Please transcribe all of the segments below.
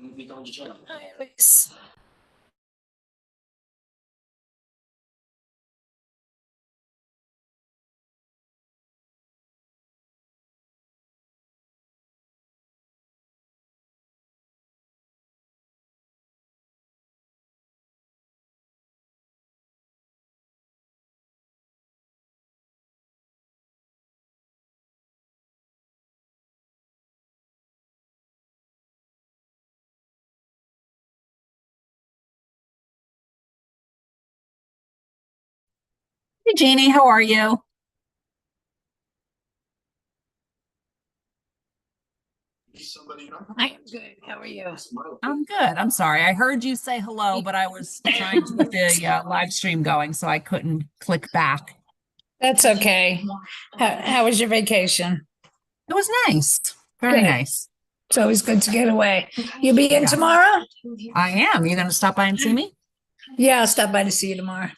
Hi, Elise. Hey Jeannie, how are you? I am good. How are you? I'm good. I'm sorry. I heard you say hello, but I was trying to get the live stream going, so I couldn't click back. That's okay. How was your vacation? It was nice. Very Good. nice. It's always good to get away. You be in Yeah, tomorrow? I am. You going to stop by and see me? Yeah, I'll stop by to see you tomorrow.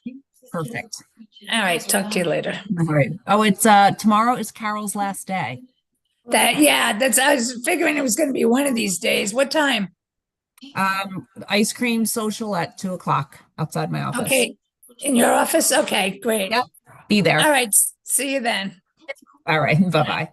Perfect. All right, talk to you later. All right. Oh, it's tomorrow is Carol's last day. That's I was figuring it was going to be one of these days. What time? Ice cream social at 2 o'clock outside my office. Okay. In your office? Okay, great. Yep. Be All there. right, see you then. All right. Bye-bye.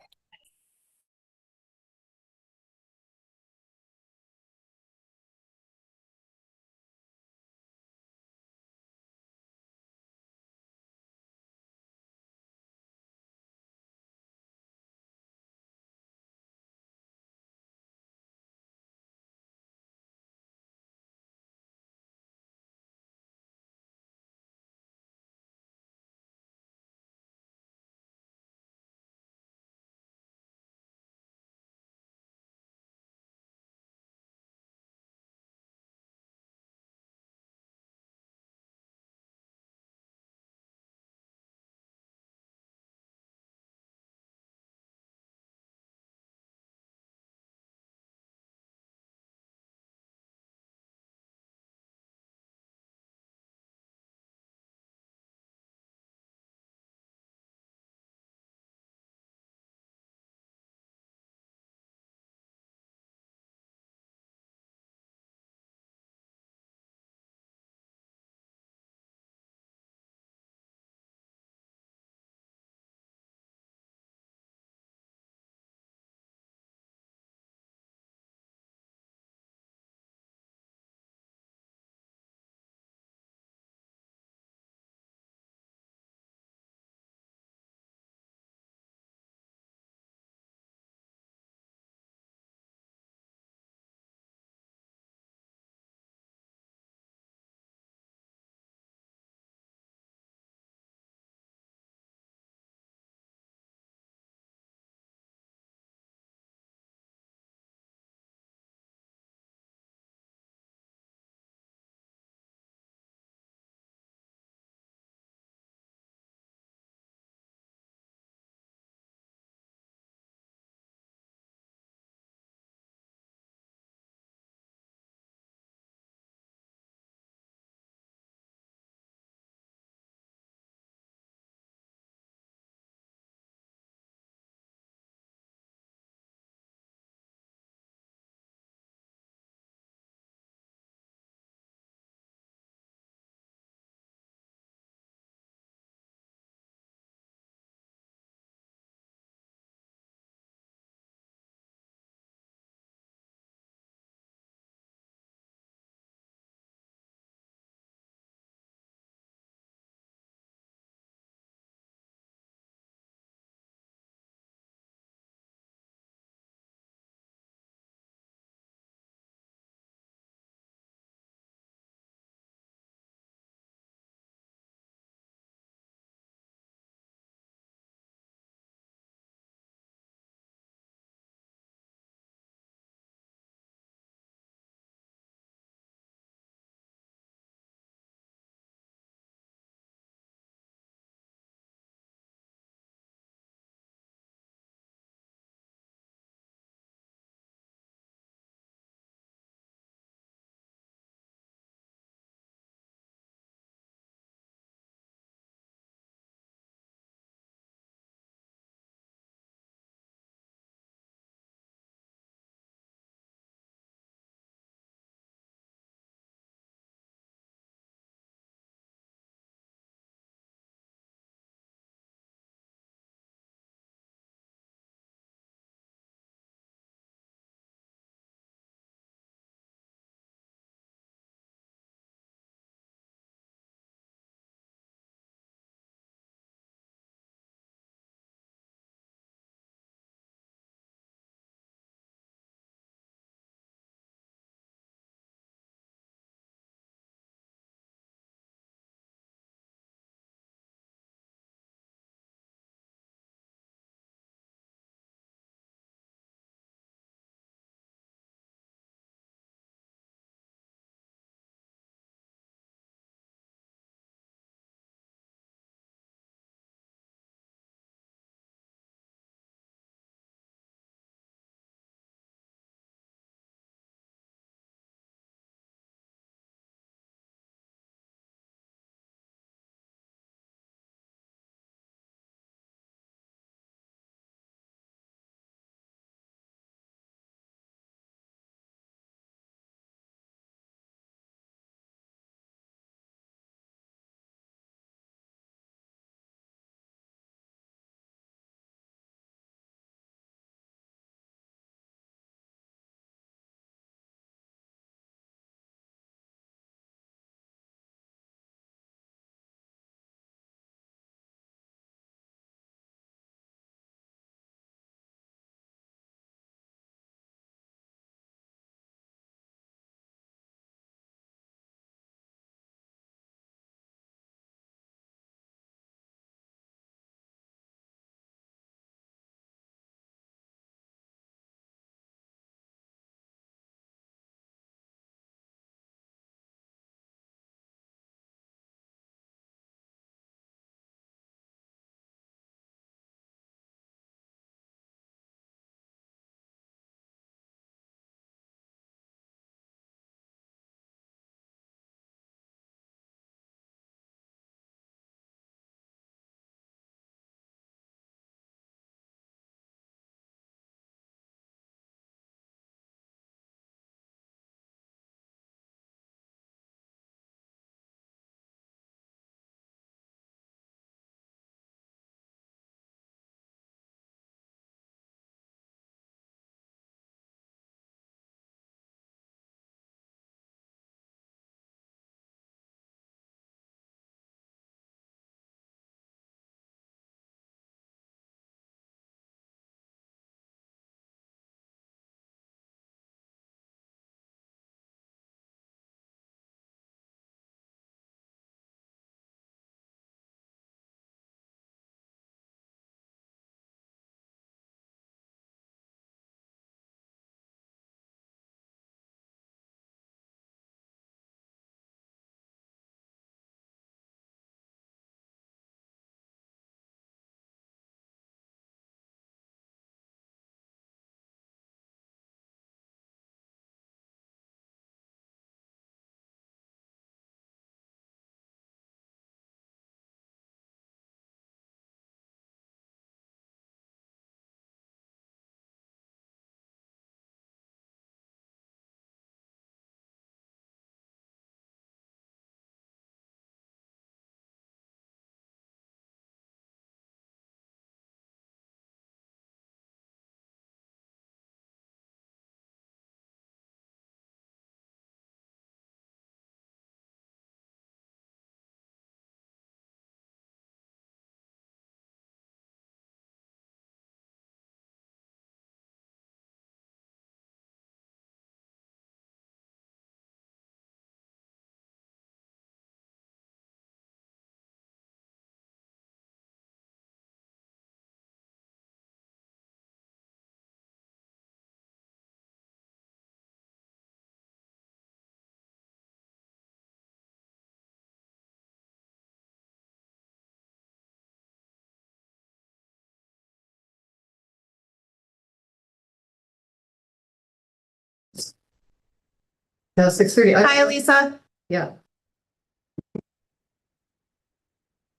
No, 6:30. Hi, Elisa. Yeah.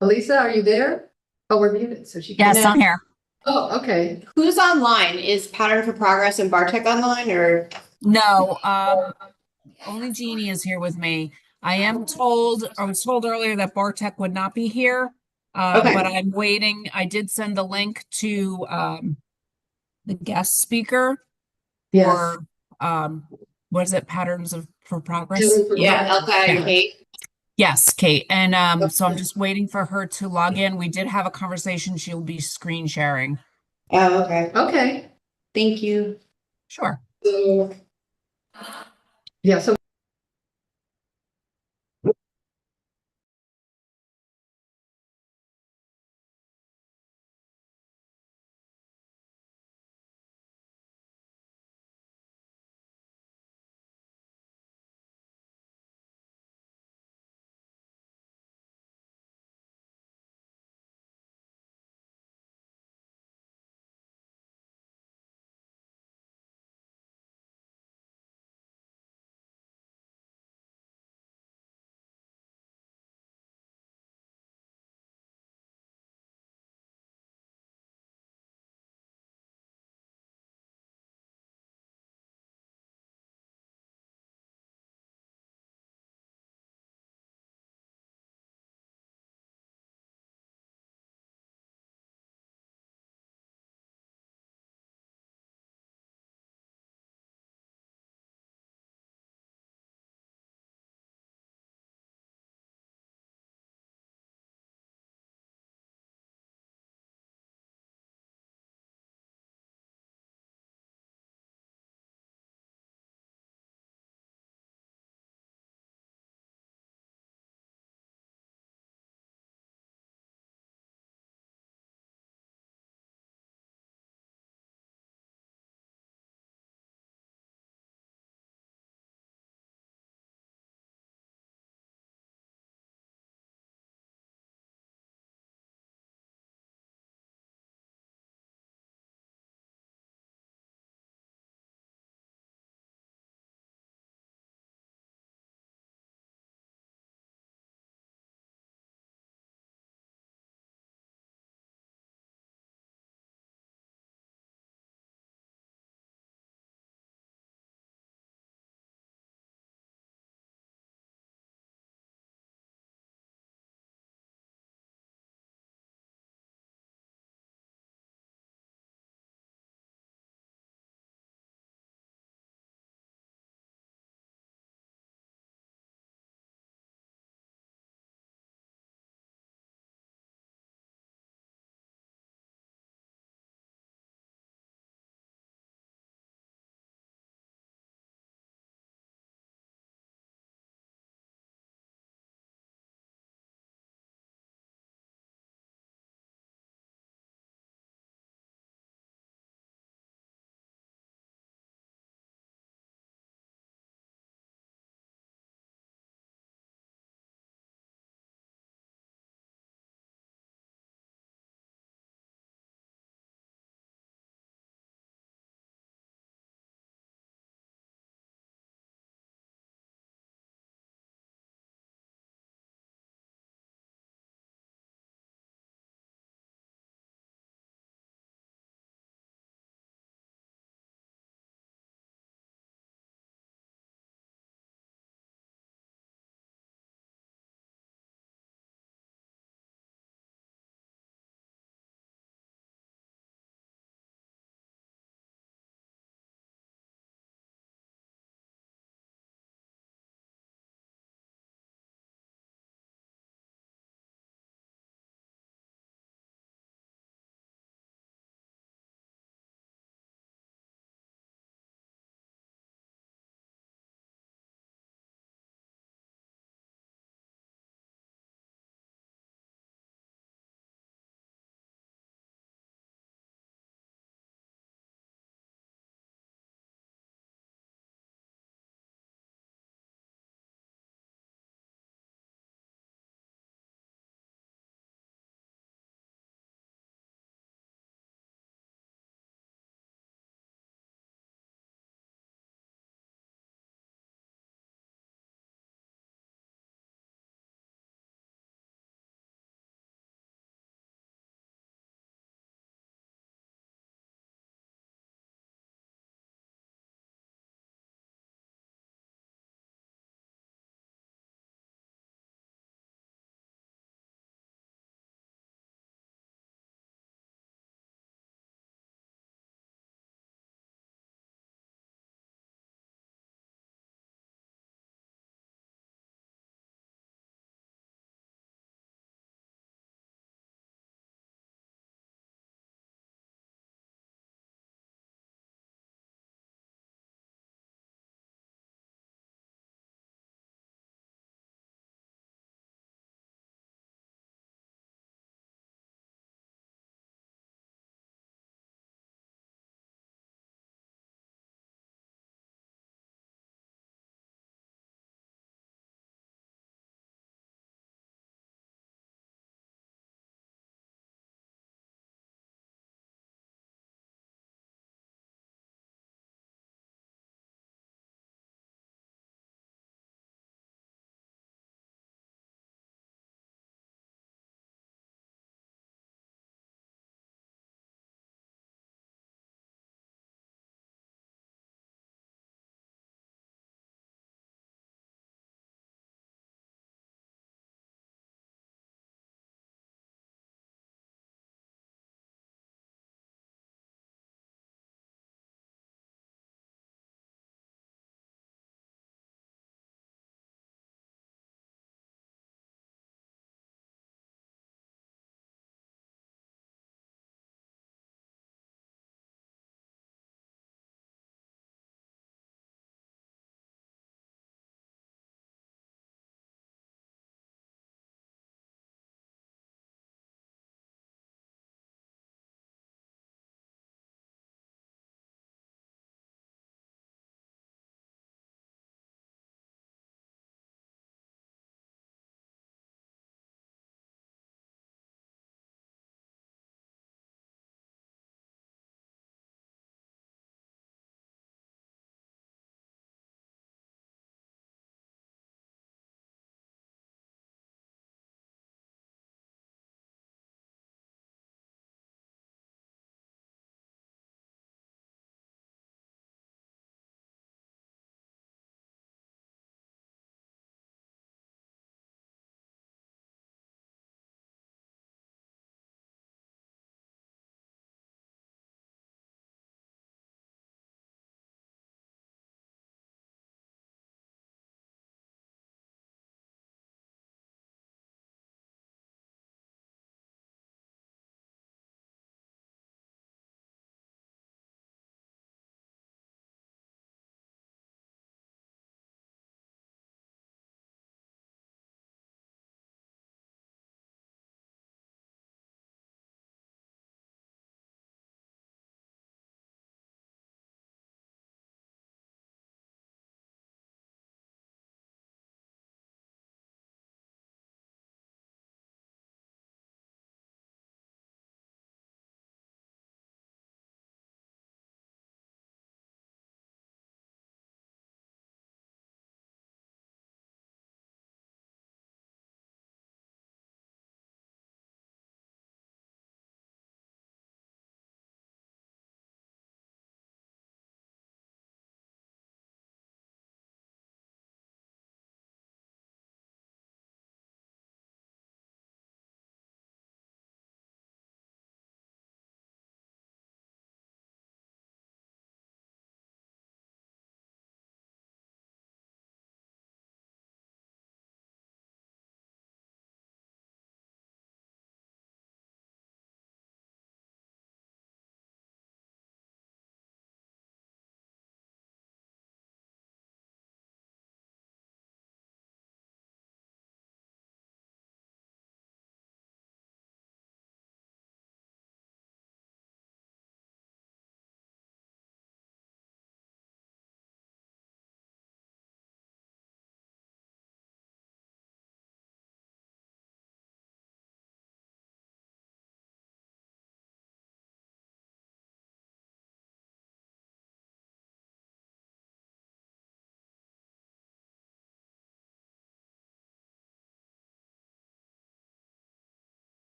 Elisa, are you there? Oh, we're muted, so she Yes, can't. I'm here. Oh, okay. Who's online? Is Pattern for Progress and Bartek online or? No, only Jeannie is here with me. I was told earlier that Bartek would not be here. Okay. But I'm waiting. I did send the link to the guest speaker Yes. for what is it? Patterns of for Progress? Yeah, Elka and Yeah. Kate. Yes, Kate. And so I'm just waiting for her to log in. We did have a conversation. She'll be screen sharing. Oh, okay. Okay. Thank you. Sure. So Yeah, so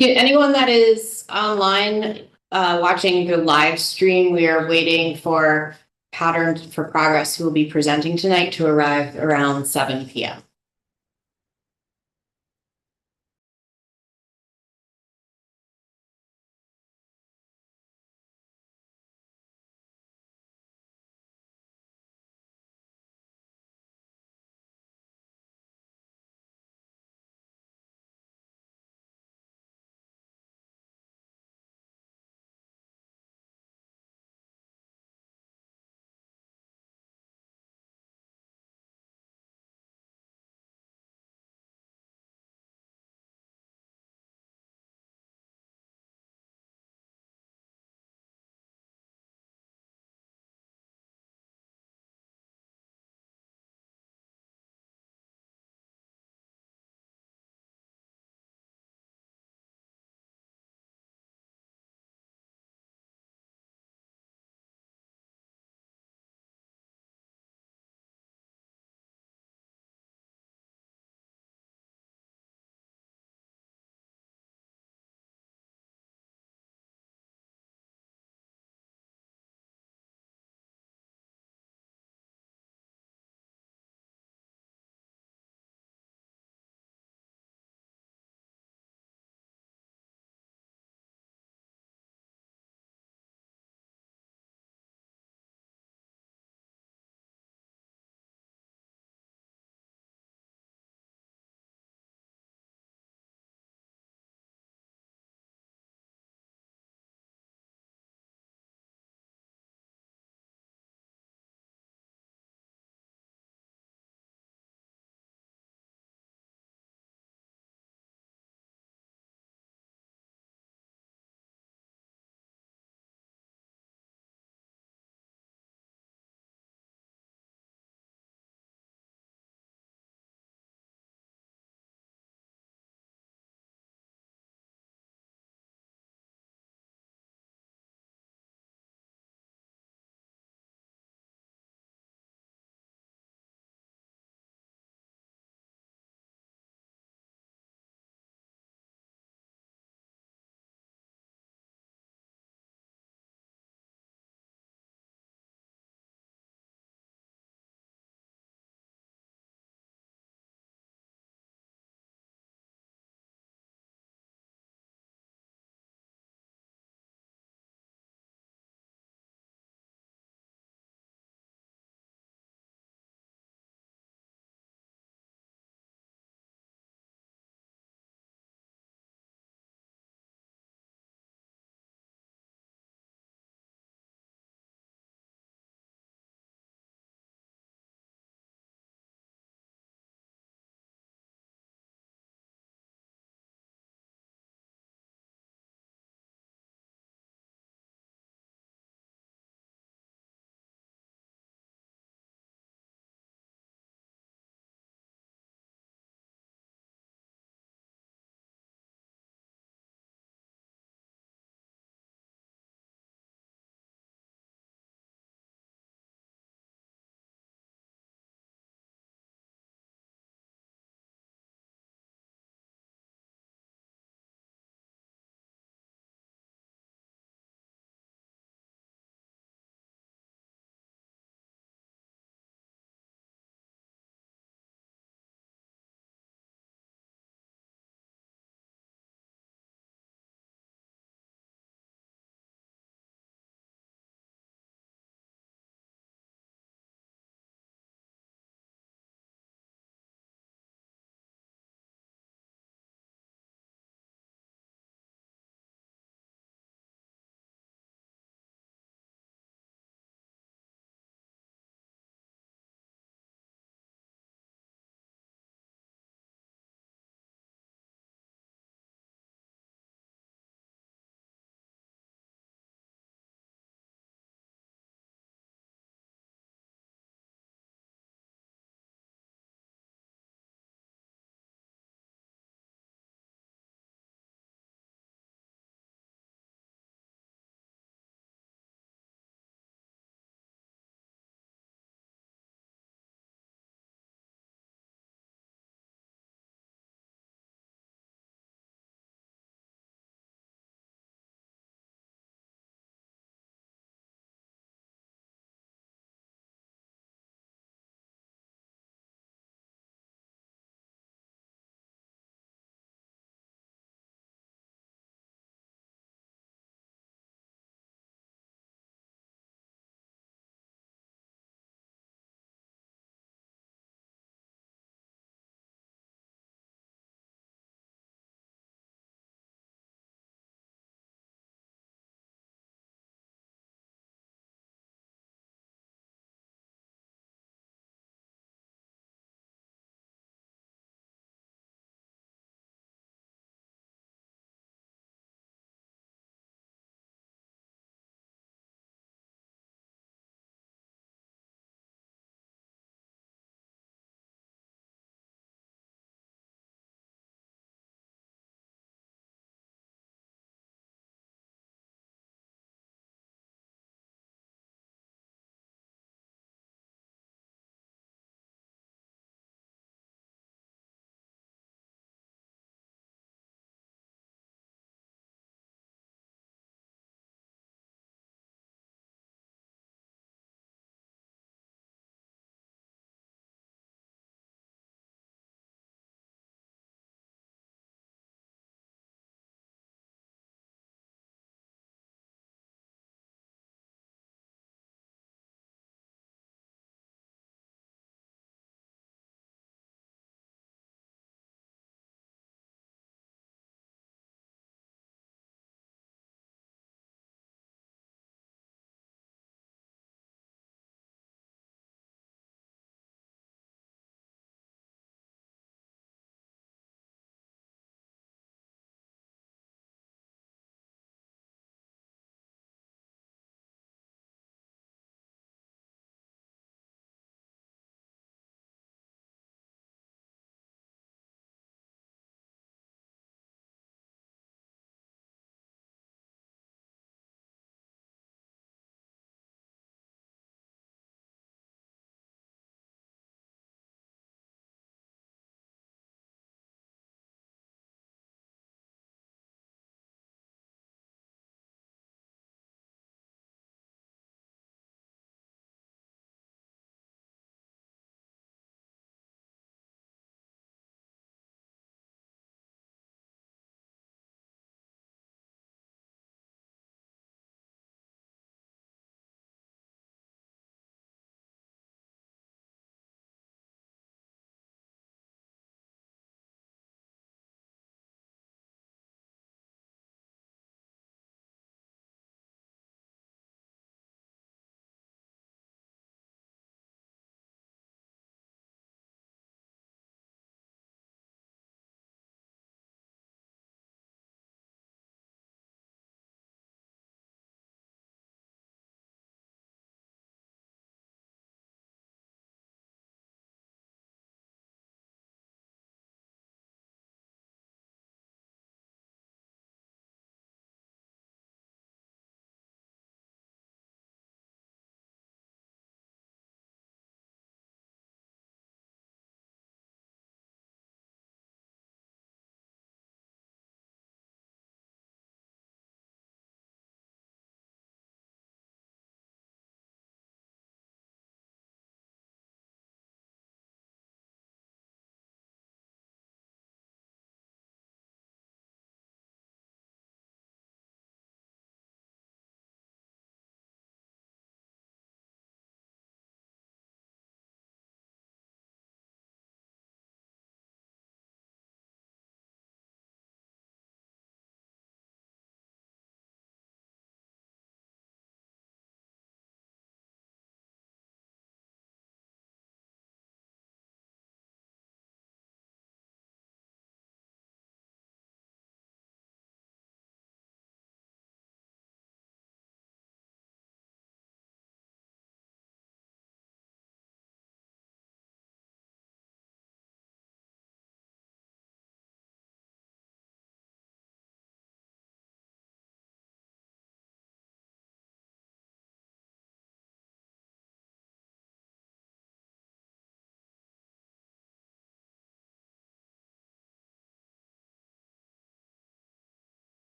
Anyone that is online, watching the live stream, we are waiting for Pattern for Progress, who will be presenting tonight, to arrive around 7 p.m.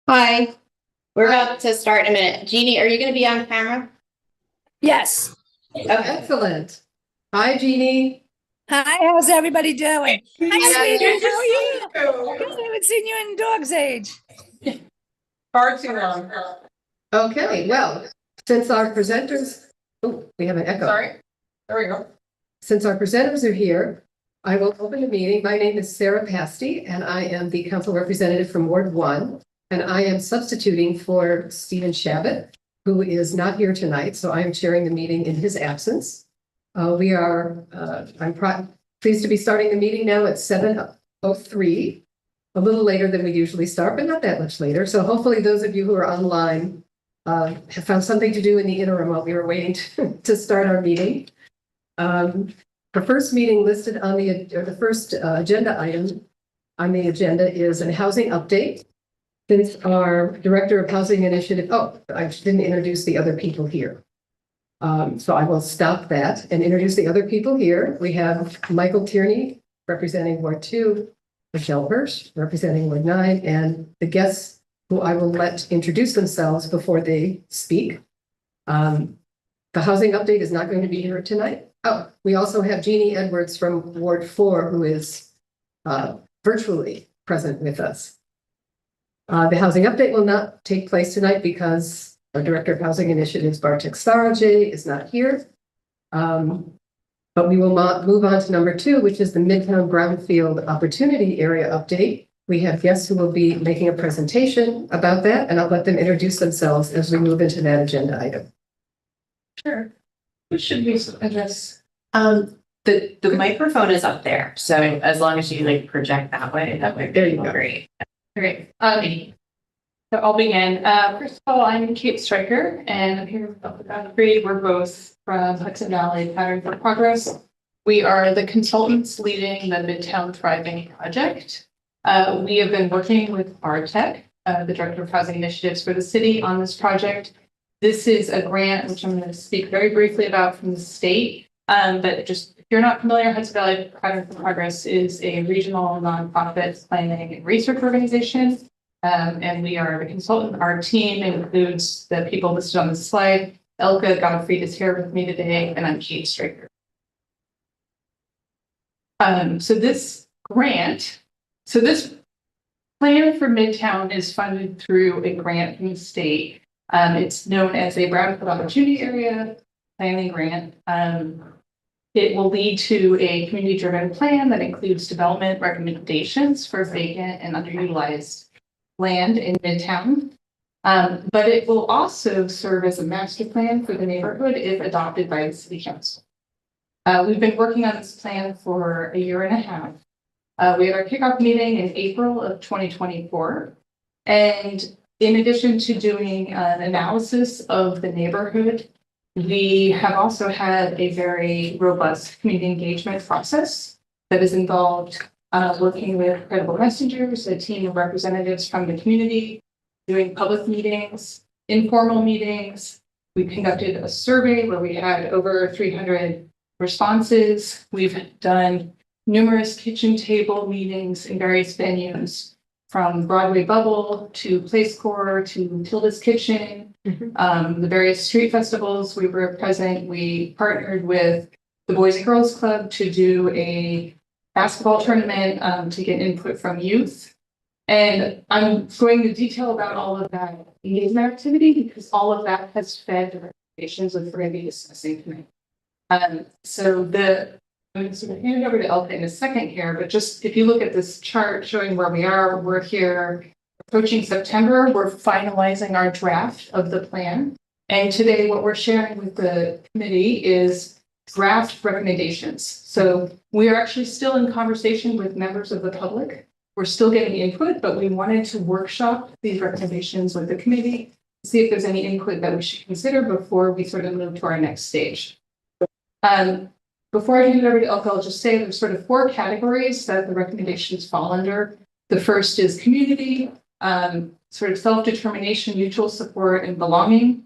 Hi. We're about to start in a minute. Jeannie, are you going to be on camera? Yes. Okay. Excellent. Hi, Jeannie. Hi, how's everybody doing? Hi, Good sweetie, how are you? Good, I haven't seen you in dog's age. Far too long. Okay, well, since our presenters, oh, we have an echo. Sorry. There we go. Since our presenters are here, I will open the meeting. My name is Sarah Pasty, and I am the council representative from Ward 1. And I am substituting for Stephen Shabbat, who is not here tonight, so I am chairing the meeting in his absence. I'm pleased to be starting the meeting now at 7:03, a little later than we usually start, but not that much later. So hopefully those of you who are online have found something to do in the interim while we were waiting to start our meeting. The first meeting listed on the first agenda item on the agenda is a housing update. Since our Director of Housing Initiative, I didn't introduce the other people here. So I will stop that and introduce the other people here. We have Michael Tierney representing Ward 2, Michelle Hirsch representing Ward 9, and the guests who I will let introduce themselves before they speak. The housing update is not going to be here tonight. Oh, we also have Jeannie Edwards from Ward 4, who is virtually present with us. The housing update will not take place tonight because our Director of Housing Initiatives, Bartek Starajay, is not here. But we will move on to number 2, which is the Midtown Brownfield Opportunity Area Update. We have guests who will be making a presentation about that, and I'll let them introduce themselves as we move into that agenda item. Sure. Who should we address? The microphone is up there. So as long as you like project that way, that would There be you go. great. Great. So I'll begin. First of all, I'm Kate Stryker, and I'm here with Dr. Godfrey. We're both from Hudson Valley Pattern for Progress. We are the consultants leading the Midtown Thriving Project. We have been working with Bartek, the Director of Housing Initiatives for the city, on this project. This is a grant, which I'm going to speak very briefly about, from the state. But just if you're not familiar, Hudson Valley Pattern for Progress is a regional nonprofit planning and research organization. And we are a consultant. Our team includes the people listed on the slide. Elka Gottfried is here with me today, and I'm Kate Stryker. So this plan for Midtown is funded through a grant from the state. It's known as a Brownfield Opportunity Area Planning Grant. It will lead to a community-driven plan that includes development recommendations for vacant and underutilized land in Midtown. But it will also serve as a master plan for the neighborhood if adopted by the city council. We've been working on this plan for a year and a half. We had our kickoff meeting in April of 2024. And in addition to doing an analysis of the neighborhood, we have also had a very robust community engagement process that has involved working with credible messengers, a team of representatives from the community, doing public meetings, informal meetings. We conducted a survey where we had over 300 responses. We've done numerous kitchen table meetings in various venues, from Broadway Bubble to Place Core to Tilda's Kitchen, the various street festivals we were present. We partnered with the Boys and Girls Club to do a basketball tournament to get input from youth. And I'm going to detail about all of that engagement activity because all of that has fed the recommendations that we're going to be discussing tonight. I'm going to sort of hand it over to Elka in a second here, but just if you look at this chart showing where we are, we're here approaching September. We're finalizing our draft of the plan. And today what we're sharing with the committee is draft recommendations. So we are actually still in conversation with members of the public. We're still getting input, but we wanted to workshop these recommendations with the committee, see if there's any input that we should consider before we sort of move to our next stage. Before I hand it over to Elka, I'll just say there's sort of 4 categories that the recommendations fall under. The first is community, sort of self-determination, mutual support, and belonging.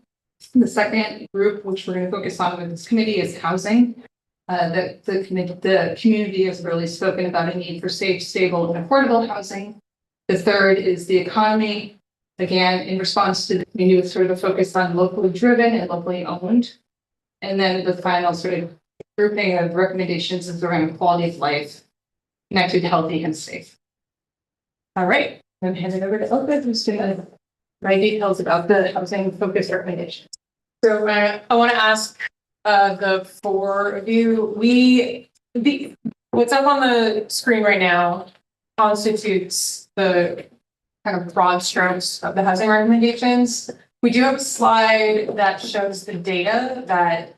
The second group, which we're going to focus on with this committee, is housing. That the community has really spoken about a need for safe, stable, and affordable housing. The third is the economy. Again, in response to the community with sort of a focus on locally driven and locally owned. And then the final sort of grouping of recommendations is around quality of life, connected, healthy, and safe. All right, I'm hand it over to Elka, who's going to write details about the housing focus recommendations. So I want to ask the four of you, what's up on the screen right now constitutes the kind of broad strokes of the housing recommendations. We do have a slide that shows the data that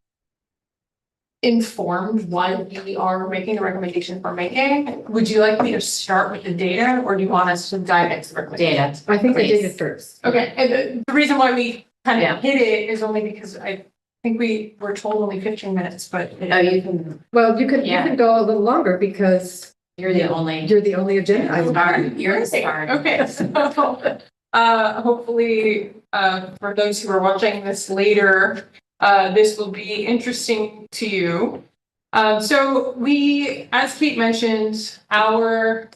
informed why we are making the recommendation we're making. Would you like me to start with the data, or do you want us to dive into the recommendations? Data. I think they did Please. it first. Okay, and the reason why we kind Yeah. of hit it is only because I think we were told only 15 minutes, but Oh, you can, Well, you can Yeah. go a little longer because you're the only. you're the only agenda. item. You're a star. Okay, so hopefully for those who are watching this later, this will be interesting to you. So we, as Kate mentioned, our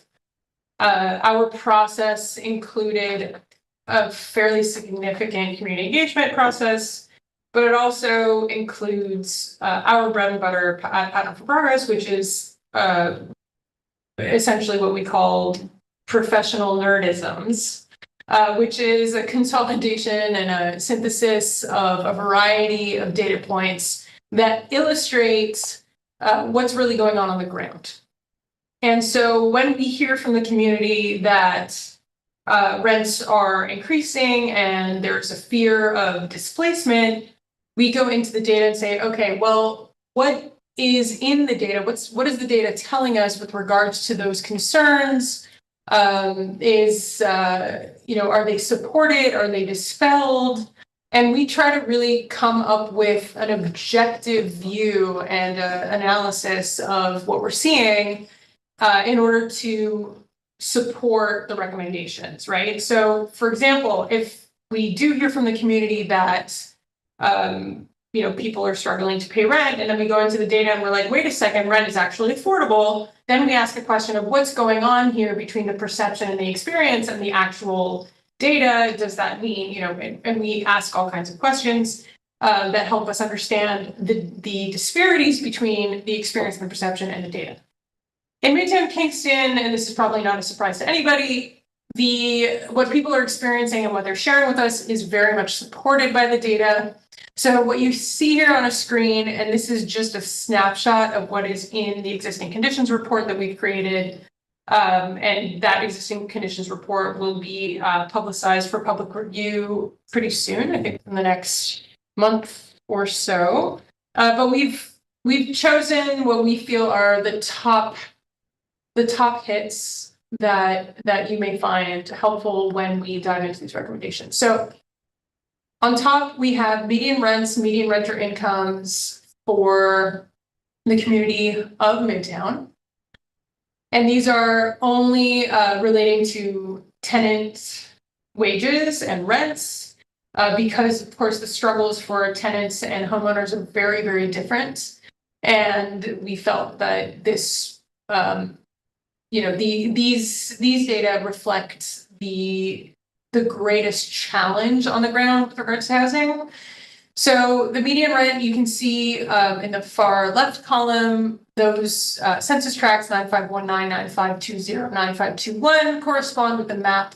process included a fairly significant community engagement process, but it also includes our bread and butter at Pattern for Progress, which is essentially what we call professional nerdisms, which is a consolidation and a synthesis of a variety of data points that illustrate what's really going on the ground. And so when we hear from the community that rents are increasing and there's a fear of displacement, we go into the data and say, okay, well, what is in the data? What is the data telling us with regards to those concerns? Are they supported? Are they dispelled? And we try to really come up with an objective view and analysis of what we're seeing in order to support the recommendations, right? So, for example, if we do hear from the community that people are struggling to pay rent, and then we go into the data and we're like, wait a second, rent is actually affordable. Then we ask a question of what's going on here between the perception and the experience and the actual data. Does that mean, and we ask all kinds of questions that help us understand the disparities between the experience and the perception and the data. In Midtown Kingston, and this is probably not a surprise to anybody, what people are experiencing and what they're sharing with us is very much supported by the data. So what you see here on a screen, and this is just a snapshot of what is in the existing conditions report that we've created. And that existing conditions report will be publicized for public review pretty soon, I think in the next month or so. But we've chosen what we feel are the top hits that you may find helpful when we dive into these recommendations. So on top, we have median rents, median renter incomes for the community of Midtown. And these are only relating to tenant wages and rents, because of course the struggles for tenants and homeowners are very, very different. And we felt that this, these data reflect the greatest challenge on the ground with regards to housing. So the median rent, you can see in the far left column, those census tracts 9519, 9520, 9521 correspond with the map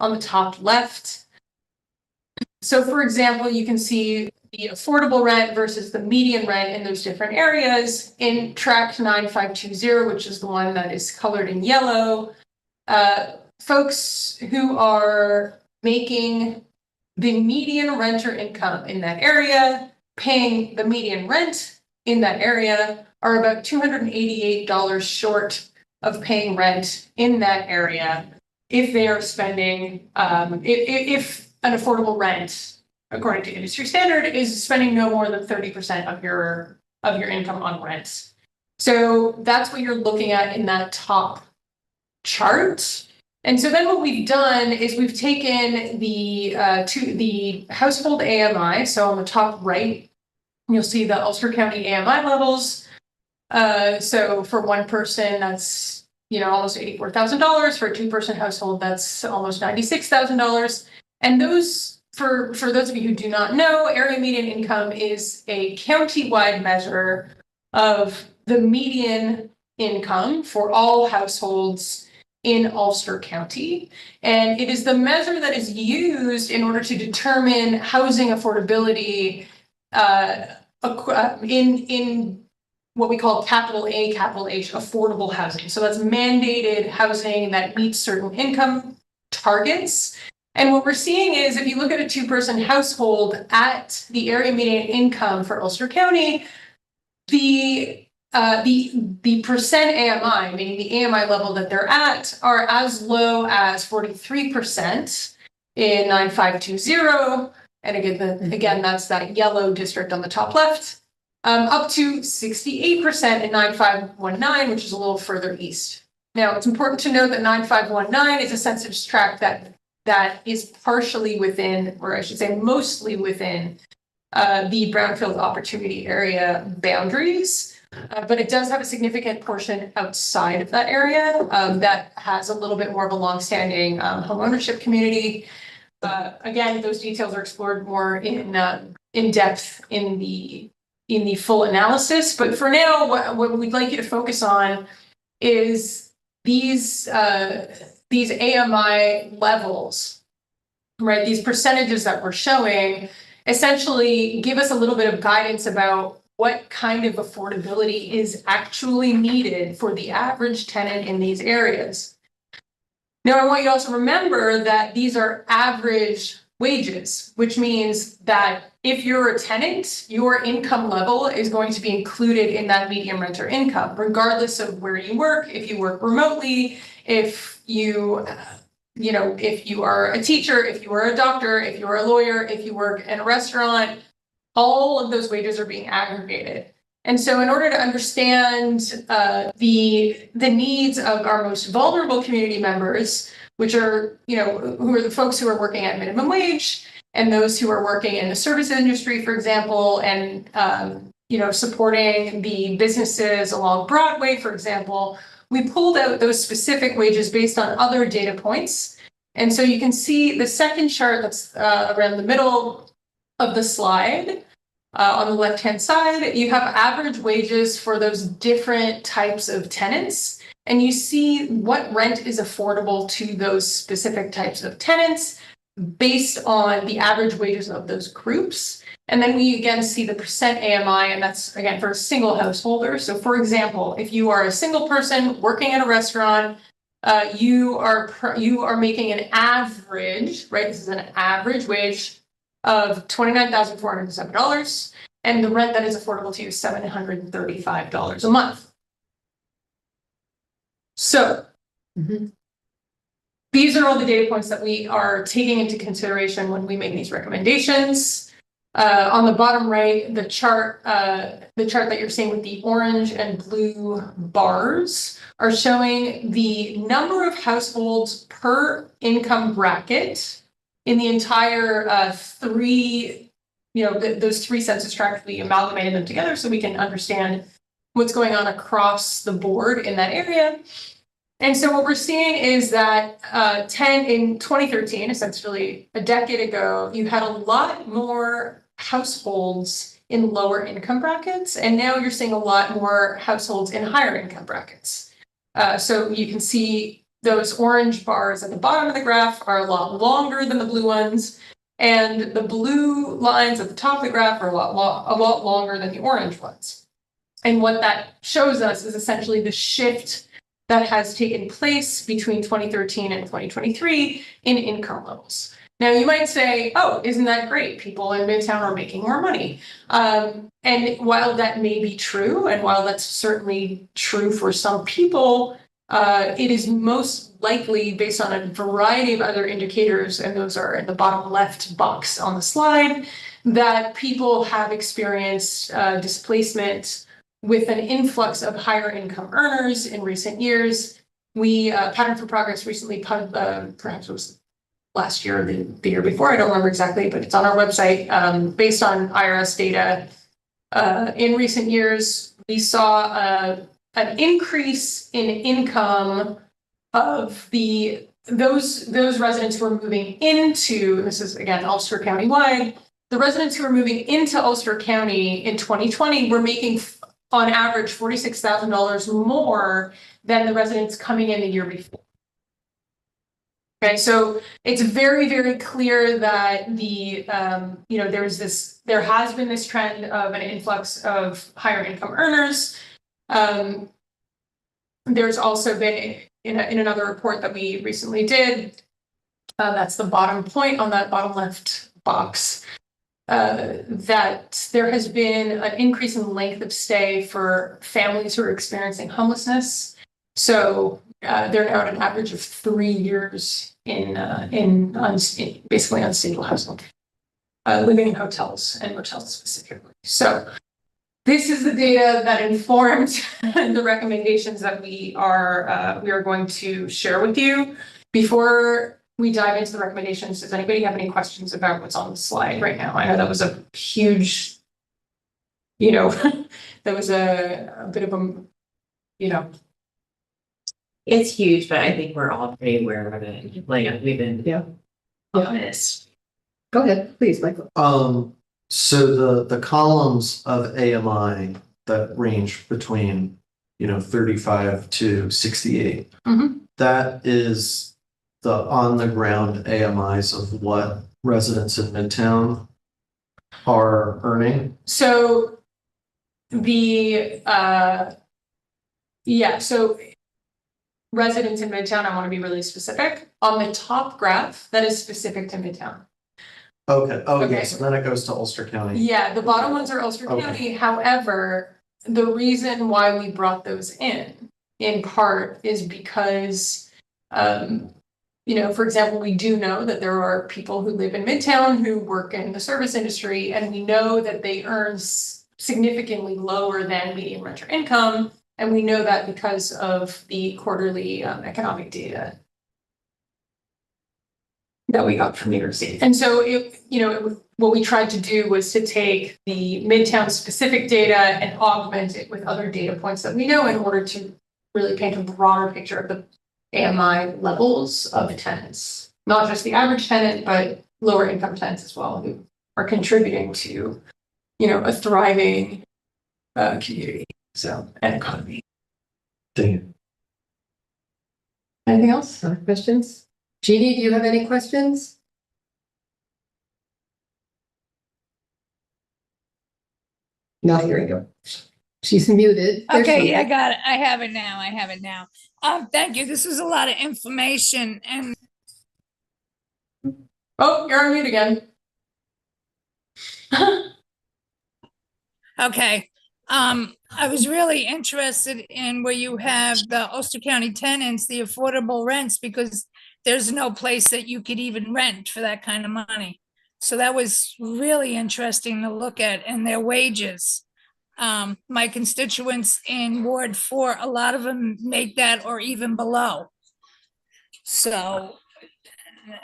on the top left. So for example, you can see the affordable rent versus the median rent in those different areas. In tract 9520, which is the one that is colored in yellow, folks who are making the median renter income in that area, paying the median rent in that area, are about $288 short of paying rent in that area if they are spending, if an affordable rent, according to industry standard, is spending no more than 30% of your income on rent. So that's what you're looking at in that top chart. And so then what we've done is we've taken the household AMI. So on the top right, you'll see the Ulster County AMI levels. So for one person, that's almost $84,000. For a two-person household, that's almost $96,000. And those, for those of you who do not know, area median income is a county-wide measure of the median income for all households in Ulster County. And it is the measure that is used in order to determine housing affordability in what we call capital A, capital H, affordable housing. So that's mandated housing that meets certain income targets. And what we're seeing is if you look at a two-person household at the area median income for Ulster County, the percent AMI, meaning the AMI level that they're at, are as low as 43% in 9520. And again, that's that yellow district on the top left, up to 68% in 9519, which is a little further east. Now, it's important to note that 9519 is a census tract that is partially within, or I should say mostly within, the brownfield opportunity area boundaries. But it does have a significant portion outside of that area that has a little bit more of a longstanding homeownership community. Again, those details are explored more in depth in the full analysis. But for now, what we'd like you to focus on is these AMI levels, right? These percentages that we're showing essentially give us a little bit of guidance about what kind of affordability is actually needed for the average tenant in these areas. Now, I want you to also remember that these are average wages, which means that if you're a tenant, your income level is going to be included in that median renter income, regardless of where you work, if you work remotely, if you are a teacher, if you are a doctor, if you are a lawyer, if you work in a restaurant, all of those wages are being aggregated. And so in order to understand the needs of our most vulnerable community members, which are, who are the folks who are working at minimum wage and those who are working in the service industry, for example, and, supporting the businesses along Broadway, for example, we pulled out those specific wages based on other data points. And so you can see the second chart that's around the middle of the slide. On the left-hand side, you have average wages for those different types of tenants, and you see what rent is affordable to those specific types of tenants based on the average wages of those groups. And then we again see the percent AMI, and that's again for a single householder. So for example, if you are a single person working at a restaurant, you are making an average, right? This is an average wage of $29,407, and the rent that is affordable to you is $735 a month. So these are all the data points that we are taking into consideration when we make these recommendations. On the bottom right, the chart that you're seeing with the orange and blue bars are showing the number of households per income bracket in the entire those three census tracts. We amalgamated them together so we can understand what's going on across the board in that area. And so what we're seeing is that in 2013, essentially a decade ago, you had a lot more households in lower income brackets, and now you're seeing a lot more households in higher income brackets. So you can see those orange bars at the bottom of the graph are a lot longer than the blue ones, and the blue lines at the top of the graph are a lot longer than the orange ones. And what that shows us is essentially the shift that has taken place between 2013 and 2023 in income levels. Now you might say, oh, isn't that great? People in Midtown are making more money. And while that may be true, and while that's certainly true for some people, it is most likely based on a variety of other indicators, and those are in the bottom left box on the slide, that people have experienced displacement with an influx of higher income earners in recent years. We, Pattern for Progress recently, perhaps it was last year or the year before, I don't remember exactly, but it's on our website, based on IRS data. In recent years, we saw an increase in income of the those residents who are moving into, and this is again Ulster County wide, the residents who are moving into Ulster County in 2020 were making on average $46,000 more than the residents coming in the year before. Okay, so it's very, very clear that the there has been this trend of an influx of higher income earners. There's also been in another report that we recently did, that's the bottom point on that bottom left box, that there has been an increase in length of stay for families who are experiencing homelessness. So they're now at an average of 3 years in basically unstable housing, living in hotels and motels specifically. So this is the data that informed the recommendations that we are going to share with you. Before we dive into the recommendations, does anybody have any questions about what's on the slide right now? I know that was a huge, that was a bit of a, It's huge, but I think we're all pretty aware of it. Like we've been on this. Go ahead, please, Michael. So the columns of AMI that range between, 35 to 68, that is the on the ground AMIs of what residents in Midtown are earning. So so residents in Midtown, I want to be really specific. On the top graph, that is specific to Midtown. Okay. Oh, Okay. yes. And then it goes to Ulster County. Yeah, the bottom ones are Ulster Okay. County. However, the reason why we brought those in part, is because, for example, we do know that there are people who live in Midtown who work in the service industry, and we know that they earn significantly lower than median renter income. And we know that because of the quarterly economic data that we got from New York State. And so what we tried to do was to take the Midtown specific data and augment it with other data points that we know in order to really paint a broader picture of the AMI levels of tenants, not just the average tenant, but lower income tenants as well, who are contributing to, a thriving community, and economy. Thank you. Anything else? Other questions? Jeannie, do you have any questions? Not hearing you. She's muted. There she Okay, is. I got it. I have it now. Thank you. This is a lot of information and Oh, you're on mute again. okay. I was really interested in where you have the Ulster County tenants, the affordable rents, because there's no place that you could even rent for that kind of money. So that was really interesting to look at, and their wages. My constituents in Ward 4, a lot of them make that or even below. So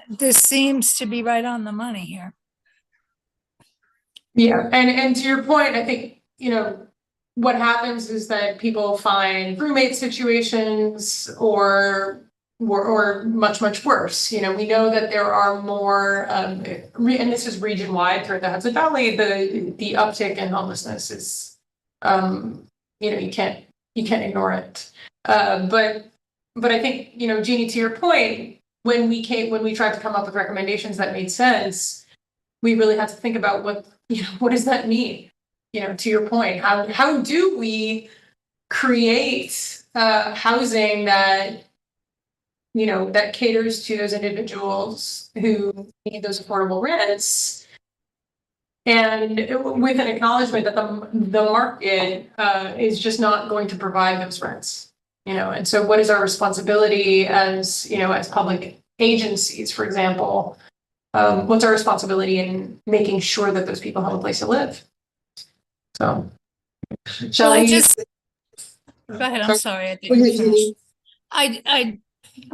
this seems to be right on the money here. Yeah, and to your point, I think, what happens is that people find roommate situations or much, much worse. We know that there are more, and this is region wide throughout the Hudson Valley, the uptick in homelessness is, you can't ignore it. But I think, Jeannie, to your point, when we tried to come up with recommendations that made sense, we really had to think about what does that mean? To your point, how do we create housing that, that caters to those individuals who need those affordable rents, and with an acknowledgement that the market is just not going to provide those rents, and so what is our responsibility as public agencies, for example? What's our responsibility in making sure that those people have a place to live? So, shall Well, I go ahead. I'm sorry. I Go didn't ahead, finish. Jeannie. I'm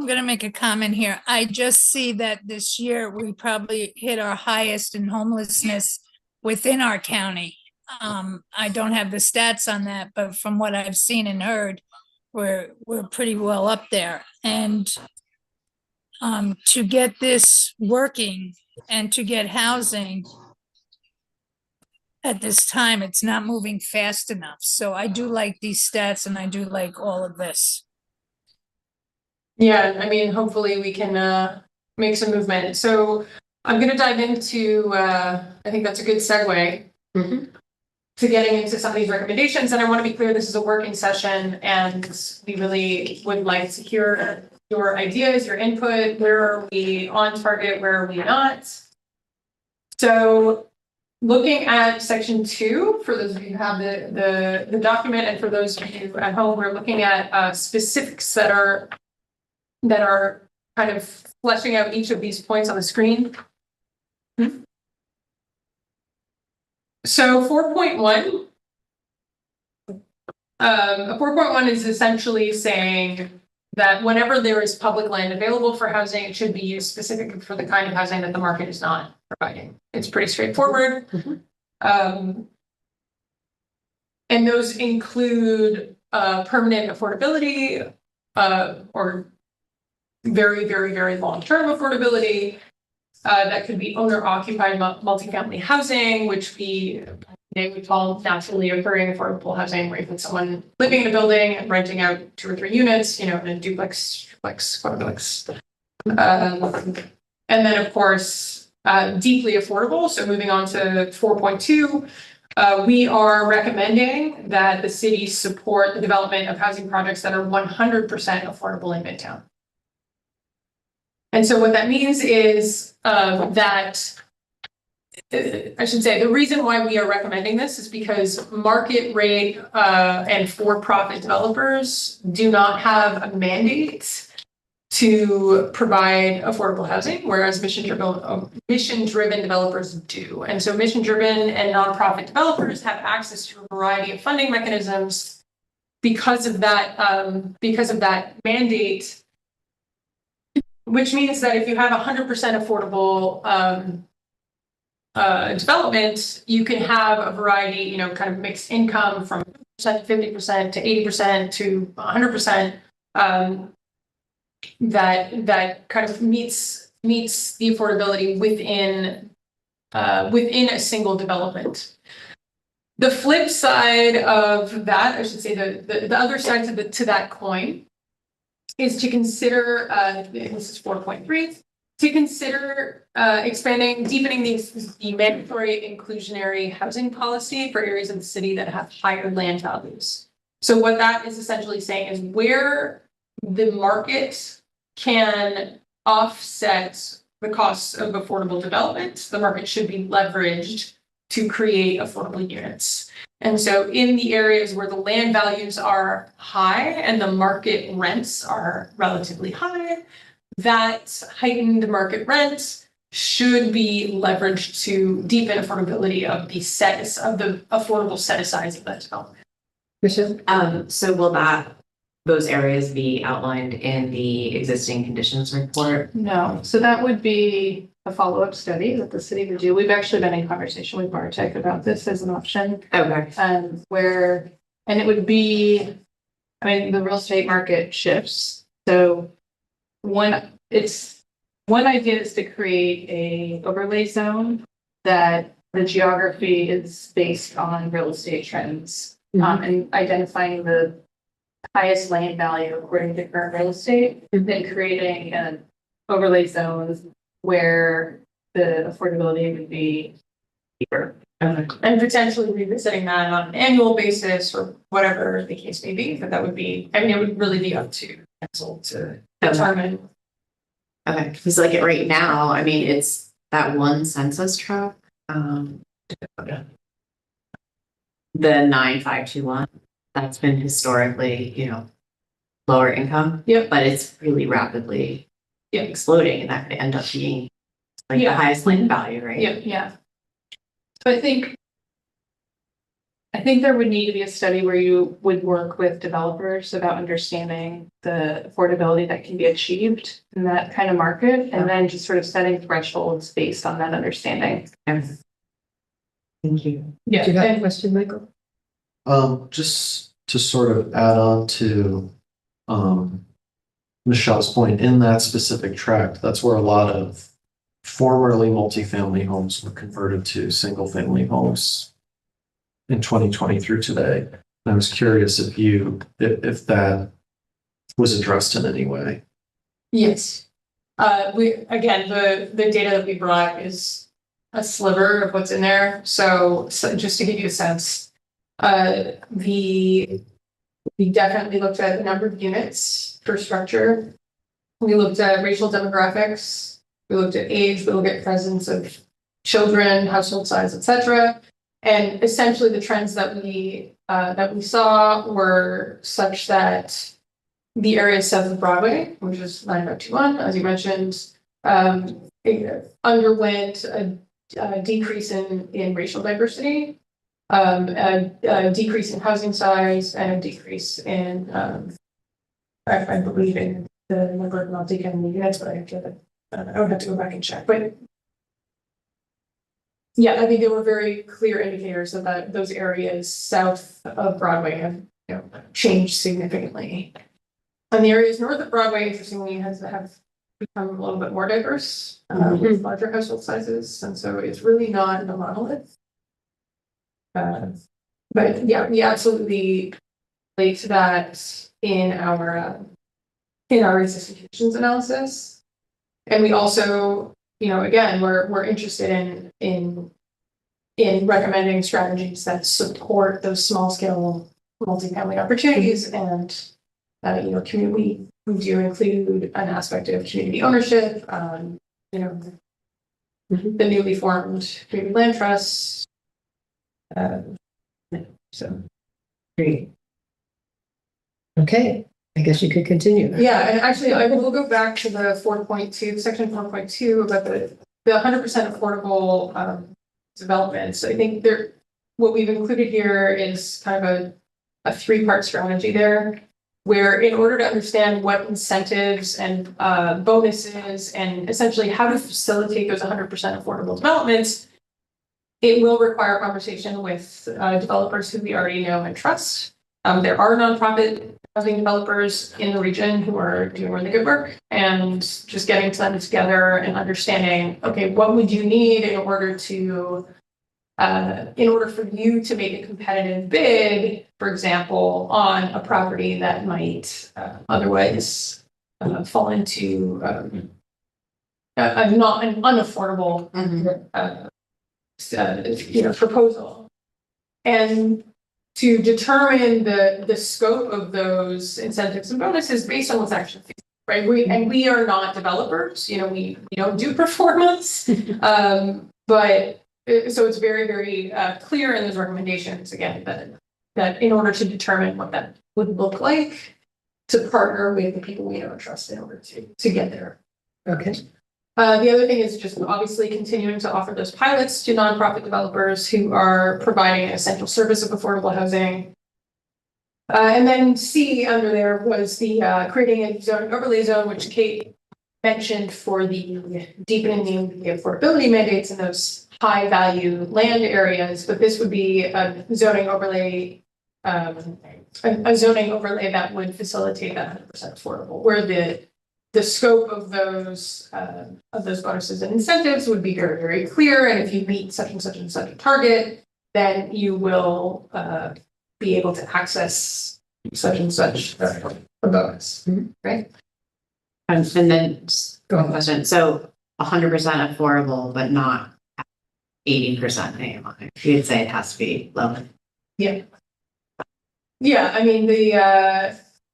going to make a comment here. I just see that this year we probably hit our highest in homelessness within our county. I don't have the stats on that, but from what I've seen and heard, we're pretty well up there. And to get this working and to get housing at this time, it's not moving fast enough. So I do like these stats and I do like all of this. Yeah, I mean, hopefully we can make some movement. So I'm gonna dive into I think that's a good segue Mhm. to getting into some of these recommendations. And I want to be clear, this is a working session and we really would like to hear your ideas, your input. Where are we on target? Where are we not? So looking at section 2, for those of you who have the document, and for those of you at home, we're looking at specifics that are kind of fleshing out each of these points on the screen. So 4.1. 4.1 is essentially saying that whenever there is public land available for housing, it should be used specifically for the kind of housing that the market is not providing. It's pretty straightforward. And those include permanent affordability or very, very, very long-term affordability. That could be owner-occupied multifamily housing, which they would call naturally occurring affordable housing, where you put someone living in a building and renting out 2 or 3 units, in a duplex, quadplex. And then, of course, deeply affordable. So moving on to 4.2, we are recommending that the city support the development of housing projects that are 100% affordable in Midtown. And so what that means is that, I should say, the reason why we are recommending this is because market rate and for-profit developers do not have a mandate to provide affordable housing, whereas mission-driven developers do. And so mission-driven and nonprofit developers have access to a variety of funding mechanisms because of that mandate. Which means that if you have 100% affordable development, you can have a variety, kind of mixed income from 50% to 80% to 100%. That kind of meets the affordability within a single development. The flip side of that, I should say, the other side to that coin, is to consider, this is 4.3, to consider deepening the mandatory inclusionary housing policy for areas of the city that have higher land values. So what that is essentially saying is where the market can offset the costs of affordable development, the market should be leveraged to create affordable units. And so in the areas where the land values are high and the market rents are relatively high, that heightened market rent should be leveraged to deepen affordability of the affordable set asides of that development. Michelle? So will those areas be outlined in the existing conditions report? No, so that would be a follow-up study that the city would do. We've actually been in conversation with Bartek about this as an option. Okay. And it would be, the real estate market shifts. So one idea is to create a overlay zone that the geography is based on real estate trends, and identifying the highest land value according to current real estate, and then creating an overlay zones where the affordability would be cheaper. And potentially revisiting that on an annual basis or whatever the case may be, but that would be, it would really be up to council to determine. Okay, because like right now, it's that one census tract, the 9521, that's been historically, lower income. Yep. But it's really rapidly exploding, and that could end up being like the Yeah. highest land value, right? Yeah. So I think there would need to be a study where you would work with developers about understanding the affordability that can be achieved in that kind of market, and then just sort of setting thresholds based on that understanding. Yes. Thank you. Yeah. Do you have a And question, Michael? Just to sort of add on to Michelle's point, in that specific tract, that's where a lot of formerly multifamily homes were converted to single-family homes in 2020 through today. And I was curious if that was addressed in any way. Yes. Again, the data that we brought is a sliver of what's in there. So just to give you a sense, we definitely looked at the number of units per structure. We looked at racial demographics. We looked at age. We looked at presence of children, household size, etc. And essentially, the trends that we saw were such that the area south of Broadway, which is 9521, as you mentioned, it underwent a decrease in racial diversity, a decrease in housing size, and a decrease in, I believe, in the number of multi-family units, but I would have to go back and check. But yeah, I think there were very clear indicators that those areas south of Broadway have changed significantly. And the areas north of Broadway, interestingly, have become a little bit more diverse with larger household sizes, and so it's really not a monolith. But yeah, we absolutely relate to that in our existing conditions analysis, and we also, again, we're interested in recommending strategies that support those small scale multifamily opportunities and. We do include an aspect of community ownership, the newly formed community land trusts. So. Great. Okay, I guess you could continue. Yeah, and actually I will go back to the 4.2, section 4.2 about the 100% affordable developments. I think what we've included here is kind of a 3-part strategy there, where in order to understand what incentives and bonuses and essentially how to facilitate those 100% affordable developments, it will require conversation with developers who we already know and trust. There are nonprofit housing developers in the region who are doing really good work, and just getting them together and understanding, okay, what would you need in order for you to make a competitive bid, for example, on a property that might otherwise fall into an unaffordable proposal. And to determine the scope of those incentives and bonuses based on what's actually feasible, right? We are not developers, we don't do performance, but so it's very, very clear in those recommendations, again, that in order to determine what that would look like, to partner with the people we know and trust in order to get there. Okay. The other thing is just obviously continuing to offer those pilots to nonprofit developers who are providing an essential service of affordable housing. And then C under there was the creating a zoning overlay zone, which Kate mentioned, for the deepening the affordability mandates in those high value land areas. But this would be a zoning overlay, a zoning overlay that would facilitate that 100% affordable, where the scope of those bonuses and incentives would be very, very clear. And if you meet such and such and such a target, then you will be able to access such and such a bonus, right? And then one question. So 100% affordable, but not 80% AMI. You'd say it has to be low. Yeah. Yeah, I mean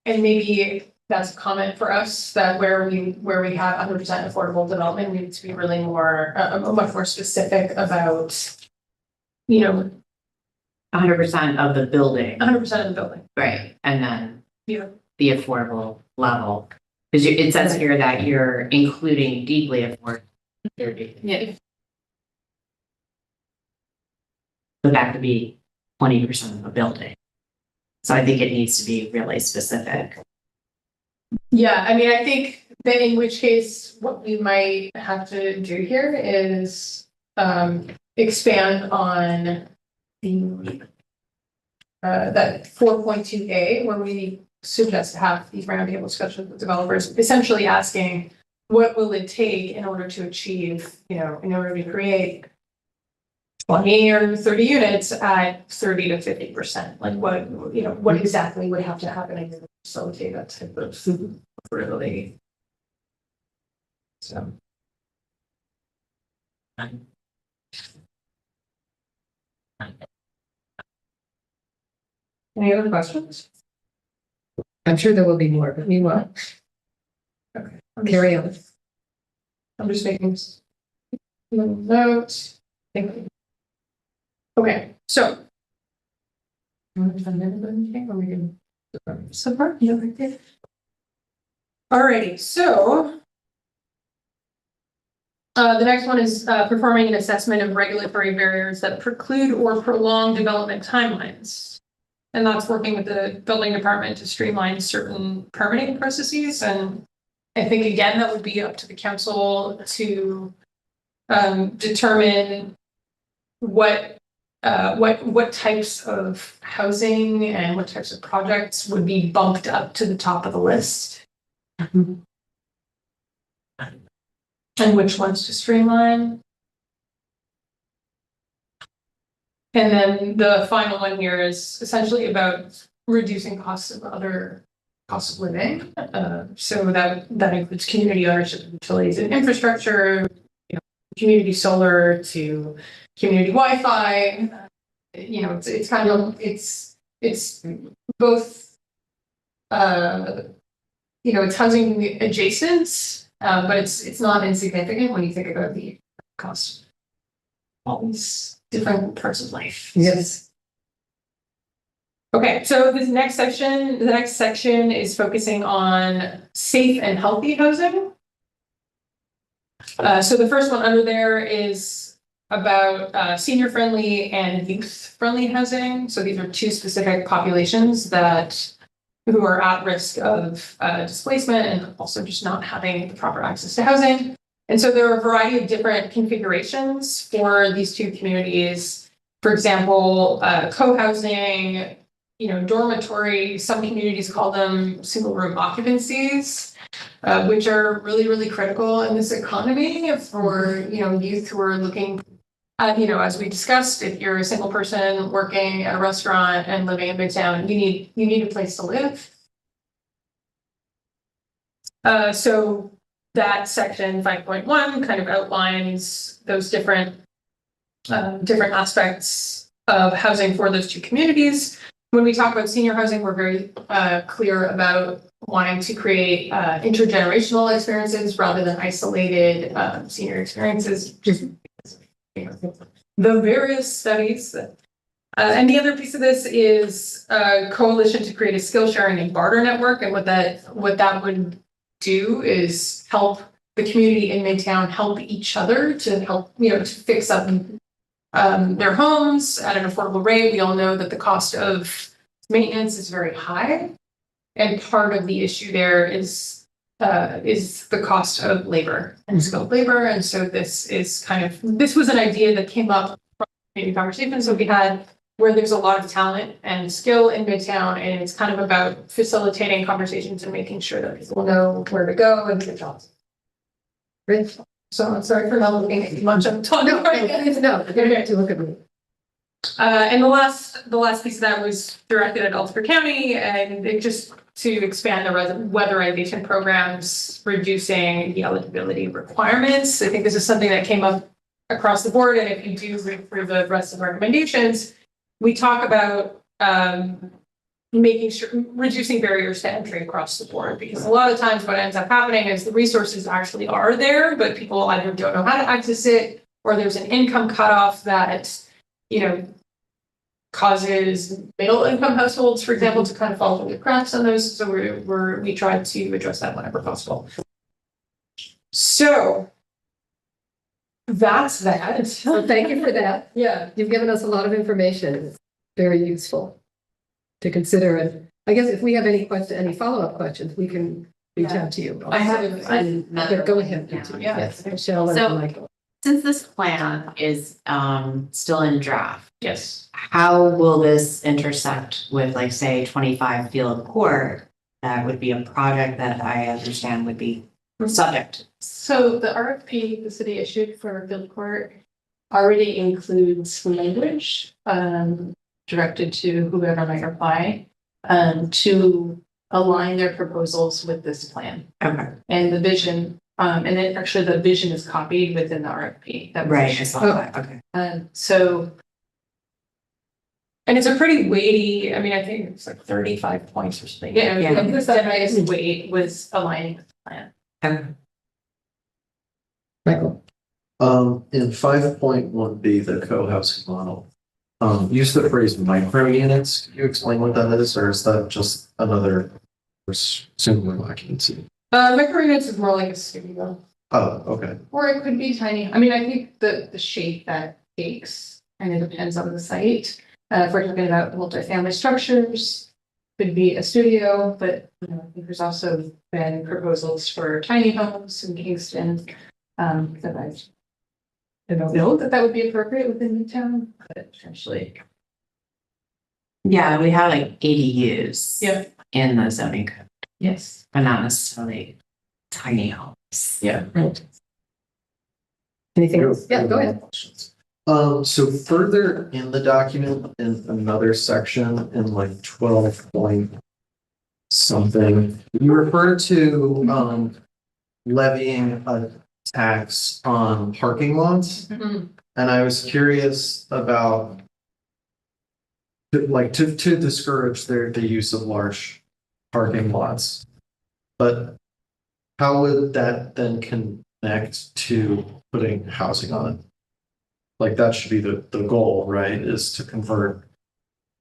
and maybe that's a comment for us, that where we have 100% affordable development, we need to be really much more specific about, 100% of the building. 100% of the building. Right. And then Yeah. the affordable level. Because it says here that you're including deeply affordable. Yeah. So that could be 20% of a building. So I think it needs to be really specific. Yeah, I mean, I think that in which case, what we might have to do here is expand on the that 4.2A, where we suggest to have these roundtable discussions with developers, essentially asking, what will it take in order to achieve, in order to create 20 or 30 units at 30 to 50%? Like what exactly would have to happen in order to facilitate that type of affordability? So. Any other questions? I'm sure there will be more, but meanwhile, Okay. carry on. I'm just making notes. Okay, so. So far, yeah, right there. Alrighty, so. The next one is performing an assessment of regulatory barriers that preclude or prolong development timelines. And that's working with the building department to streamline certain permitting processes. And I think, again, that would be up to the council to determine what types of housing and what types of projects would be bumped up to the top of the list. And which ones to streamline. And then the final one here is essentially about reducing costs of living. So that includes community ownership of utilities and infrastructure, community solar to community Wi-Fi. It's kind of it's both it's housing adjacent, but it's not insignificant when you think about the cost of all these different parts of life. Yes. Okay, so the next section is focusing on safe and healthy housing. So the first one under there is about senior-friendly and youth-friendly housing. So these are two specific populations who are at risk of displacement and also just not having the proper access to housing. And so there are a variety of different configurations for these two communities. For example, co-housing, dormitory, some communities call them single room occupancies, which are really, really critical in this economy for, youth who are looking at, as we discussed, if you're a single person working at a restaurant and living in Midtown, you need a place to live. So that section 5.1 kind of outlines those different aspects of housing for those two communities. When we talk about senior housing, we're very clear about wanting to create intergenerational experiences rather than isolated senior experiences, just the various studies. And the other piece of this is a coalition to create a skill sharing and barter network. And what that would do is help the community in Midtown help each other to help, to fix up their homes at an affordable rate. We all know that the cost of maintenance is very high. And part of the issue there is the cost of labor and skilled labor. And so this was an idea that came up from community conversations that we had, where there's a lot of talent and skill in Midtown, and it's kind of about facilitating conversations and making sure that people know where to go and get jobs. Great. So I'm sorry for not looking at much of the talk. No, you have to look at me. And the last piece of that was directed at Ulster County, and it just to expand the weatherization programs, reducing the eligibility requirements. I think this is something that came up across the board, and if you do read through the rest of the recommendations, we talk about reducing barriers to entry across the board, because a lot of times what ends up happening is the resources actually are there, but people either don't know how to access it, or there's an income cutoff that, causes middle income households, for example, to kind of fall through the cracks on those. So we try to address that whenever possible. So that's that. So thank you for that. Yeah. You've given us a lot of information. It's very useful to consider. And I guess if we have any follow-up questions, we can reach out to you. I have another. Go ahead. Yeah. Yes, Michelle and So- Michael. Since this plan is still in draft, Yes. how will this intersect with, like, say, 25 Field Court, that would be a project that I understand would be subject. So the RFP the city issued for Field Court already includes language directed to whoever might apply to align their proposals with this plan Okay. and the vision. And then actually the vision is copied within the RFP. That was Right, I issued. saw that, okay. So. And it's a pretty weighty, I mean, I think it's like 35 points or something. Yeah, Yeah. the highest weight was aligning with the plan. Okay. Michael, In 5.1B, the co-housing model, use the phrase micro units. Can you explain what that is, or is that just another single occupancy? Micro units is more like a studio, Oh, okay. or it could be tiny. I mean, I think the shape that takes, and it depends on the site. If we're talking about multifamily structures, could be a studio, but you know, I think there's also been proposals for tiny homes in Kingston. That I don't know that would be appropriate within Midtown, but potentially. Yeah, we have like ADUs. Yeah. In the zoning code, Yes. but not necessarily tiny homes. Yeah. anything else? Yeah, go ahead. So further in the document, in another section, in like 12 point something, you refer to levying a tax on parking lots. And I was curious about to discourage the use of large parking lots. But how would that then connect to putting housing on it? Like that should be the goal, right? Is to convert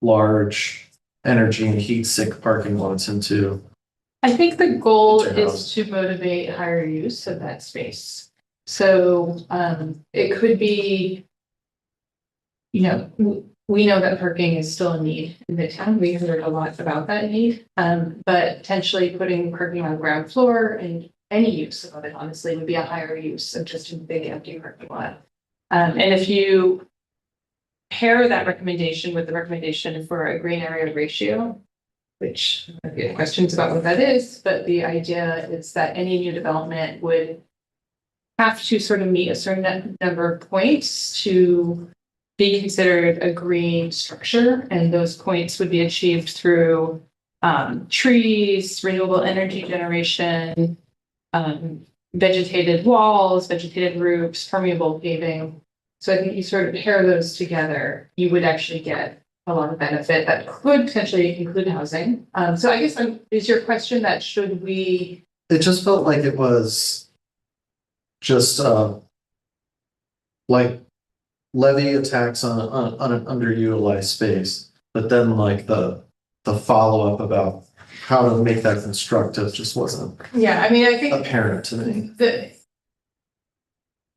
large energy and heat sink parking lots into. I think the goal Into is house. to motivate higher use of that space. So it could be, you know, we know that parking is still a need in Midtown. We heard a lot about that need. But potentially putting parking on the ground floor and any use of it, honestly, would be a higher use of just a big empty parking lot. And if you pair that recommendation with the recommendation for a green area ratio, which I have questions about what that is, but the idea is that any new development would have to sort of meet a certain number of points to be considered a green structure, and those points would be achieved through trees, renewable energy generation, vegetated walls, vegetated roofs, permeable paving. So I think you sort of pair those together, you would actually get a lot of benefit that could potentially include housing. So I guess is your question that should we? It just felt like it was just like levy a tax on an underutilized space, but then like the follow-up about how to make that constructive just wasn't Yeah, I mean, I think apparent to me.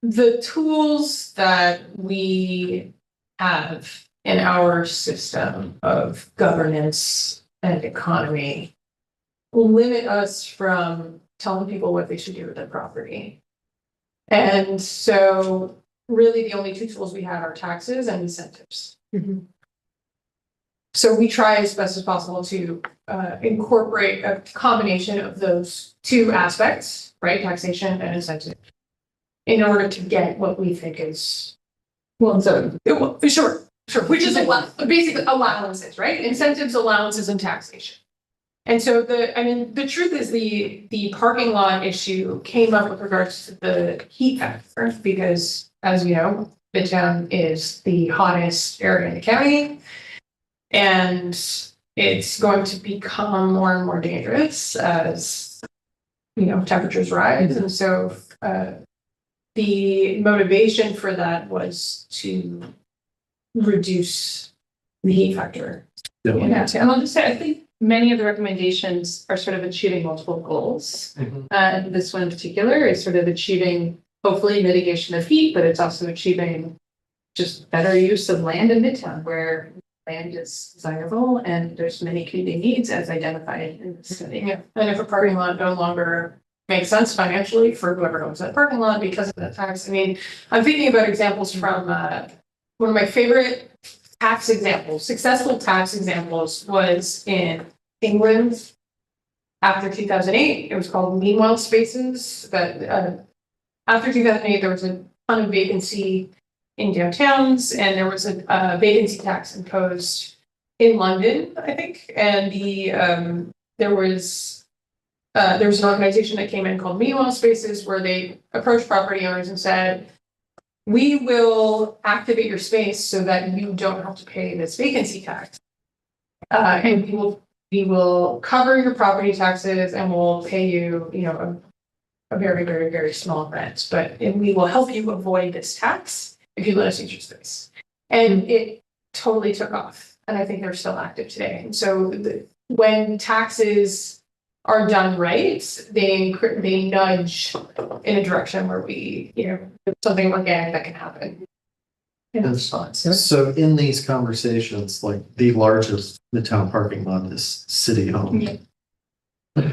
the tools that we have in our system of governance and economy will limit us from telling people what they should do with their property. And so really the only two tools we have are taxes and incentives. So we try as best as possible to incorporate a combination of those two aspects, right? Taxation and incentive, in order to get what we think is, sure, which is basically allowances, right? Incentives, allowances, and taxation. And so the truth is the parking lot issue came up with regards to the heat factor, because as you know, Midtown is the hottest area in the county. And it's going to become more and more dangerous as, you know, temperatures rise. And so the motivation for that was to reduce the heat factor. Yeah. Yeah, and I'll just say, I think many of the recommendations are sort of achieving multiple goals. And this one in particular is sort of achieving, hopefully, mitigation of heat, but it's also achieving just better use of land in Midtown, where land is desirable and there's many community needs as identified in the study. Yeah. And if a parking lot no longer makes sense financially for whoever owns that parking lot because of that tax, I mean, I'm thinking about examples from one of my favorite successful tax examples was in England. After 2008, it was called Meanwhile Spaces, but after 2008, there was a ton of vacancy in downtowns, and there was a vacancy tax imposed in London, I think, and there was an organization that came in called Meanwhile Spaces, where they approached property owners and said, we will activate your space so that you don't have to pay this vacancy tax. And we will cover your property taxes and we'll pay you, a very, very, very small rent, but we will help you avoid this tax if you let us use your space. And it totally took off. And I think they're still active today. And so when taxes are done right, they nudge in a direction where something organic that can happen. It's fun. So in these conversations, like the largest midtown parking lot is city-owned. Yeah.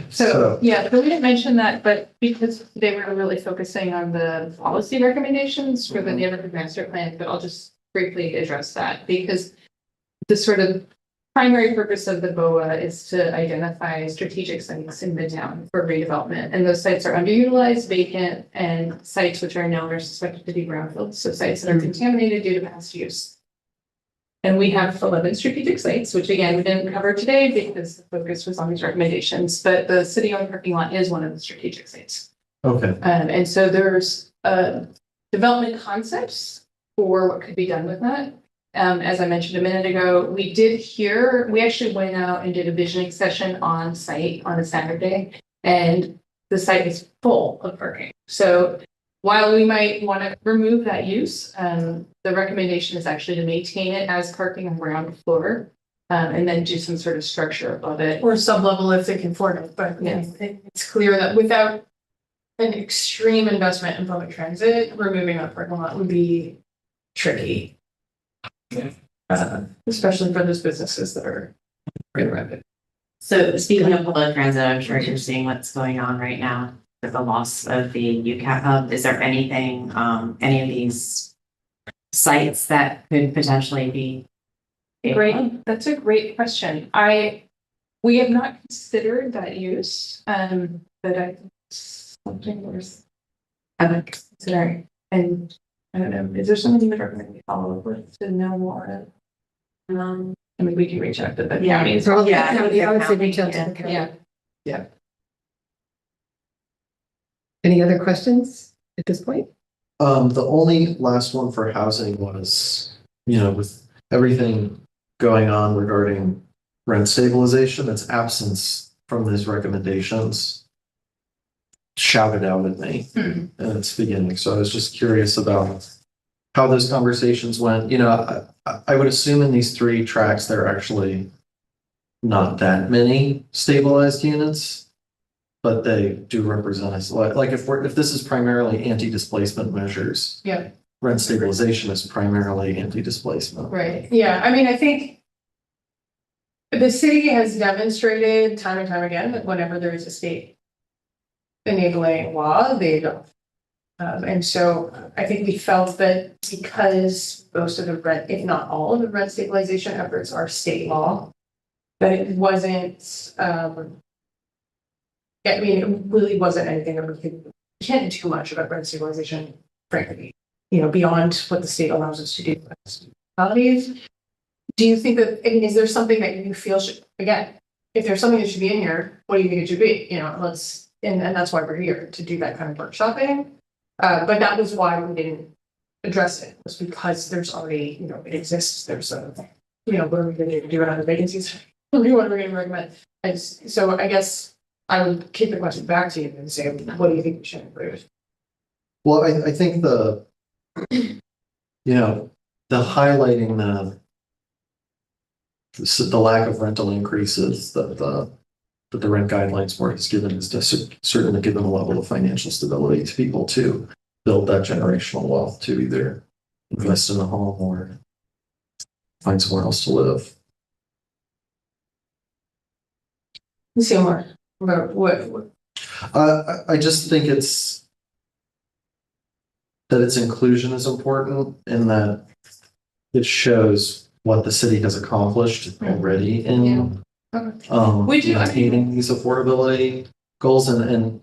So we didn't mention that, but because they were really focusing on the policy recommendations for the neighborhood master plan, but I'll just briefly address that because the sort of primary purpose of the BOA is to identify strategic sites in Midtown for redevelopment. And those sites are underutilized, vacant, and sites which are known or suspected to be brownfields. So sites that are contaminated due to past use. And we have 11 strategic sites, which again, we didn't cover today because the focus was on these recommendations, but the city-owned parking lot is one of the strategic sites. Okay. And so there's development concepts for what could be done with that. As I mentioned a minute ago, we actually went out and did a visioning session on site on a Saturday, and the site is full of parking. So while we might want to remove that use, the recommendation is actually to maintain it as parking on ground floor, and then do some sort of structure above it. Or sub-level if they can afford it, but Yeah. it's clear that without an extreme investment in public transit, removing that parking lot would be tricky. Especially for those businesses that are around it. So speaking of public transit, I'm sure you're seeing what's going on right now with the loss of the UCAT hub. Is there anything, any of these sites that could potentially be? Great, that's a great question. We have not considered that use, but something worth considering. And I don't know, is there something you would recommend we follow up with to know more? I mean, we can reach out to the counties. Probably, Yeah, I would say reach out to the county. Yeah. Any other questions at this point? The only last one for housing was, with everything going on regarding rent stabilization, its absence from these recommendations shouted out at me in its beginning. So I was just curious about how those conversations went. I would assume in these 3 tracks, there are actually not that many stabilized units, but they do represent us. Like if this is primarily anti-displacement measures. Yeah. Rent stabilization is primarily anti-displacement. Right, yeah, I mean, I think the city has demonstrated time and time again that whenever there is a state enabling law, they don't. And so I think we felt that because most of the rent, if not all of the rent stabilization efforts are state law, that it wasn't, I mean, it really wasn't anything that we can't do too much about rent stabilization, frankly, beyond what the state allows us to do. Municipalities. Do you think that, I mean, is there something that you feel should, again, if there's something that should be in here, what do you think it should be? And that's why we're here, to do that kind of workshopping. But that was why we didn't address it, was because there's already, it exists. There's what are we going to do it on the vacancies? What are we going to recommend? So I guess I would kick the question back to you and say, what do you think we should improve? Well, I think the highlighting the lack of rental increases that the rent guidelines board has given is to certainly give them a level of financial stability to people to build that generational wealth to either invest in a home or find somewhere else to live. Let's see more about what I just think its inclusion is important in that it shows what the city has accomplished already in We do, I mean- maintaining these affordability goals and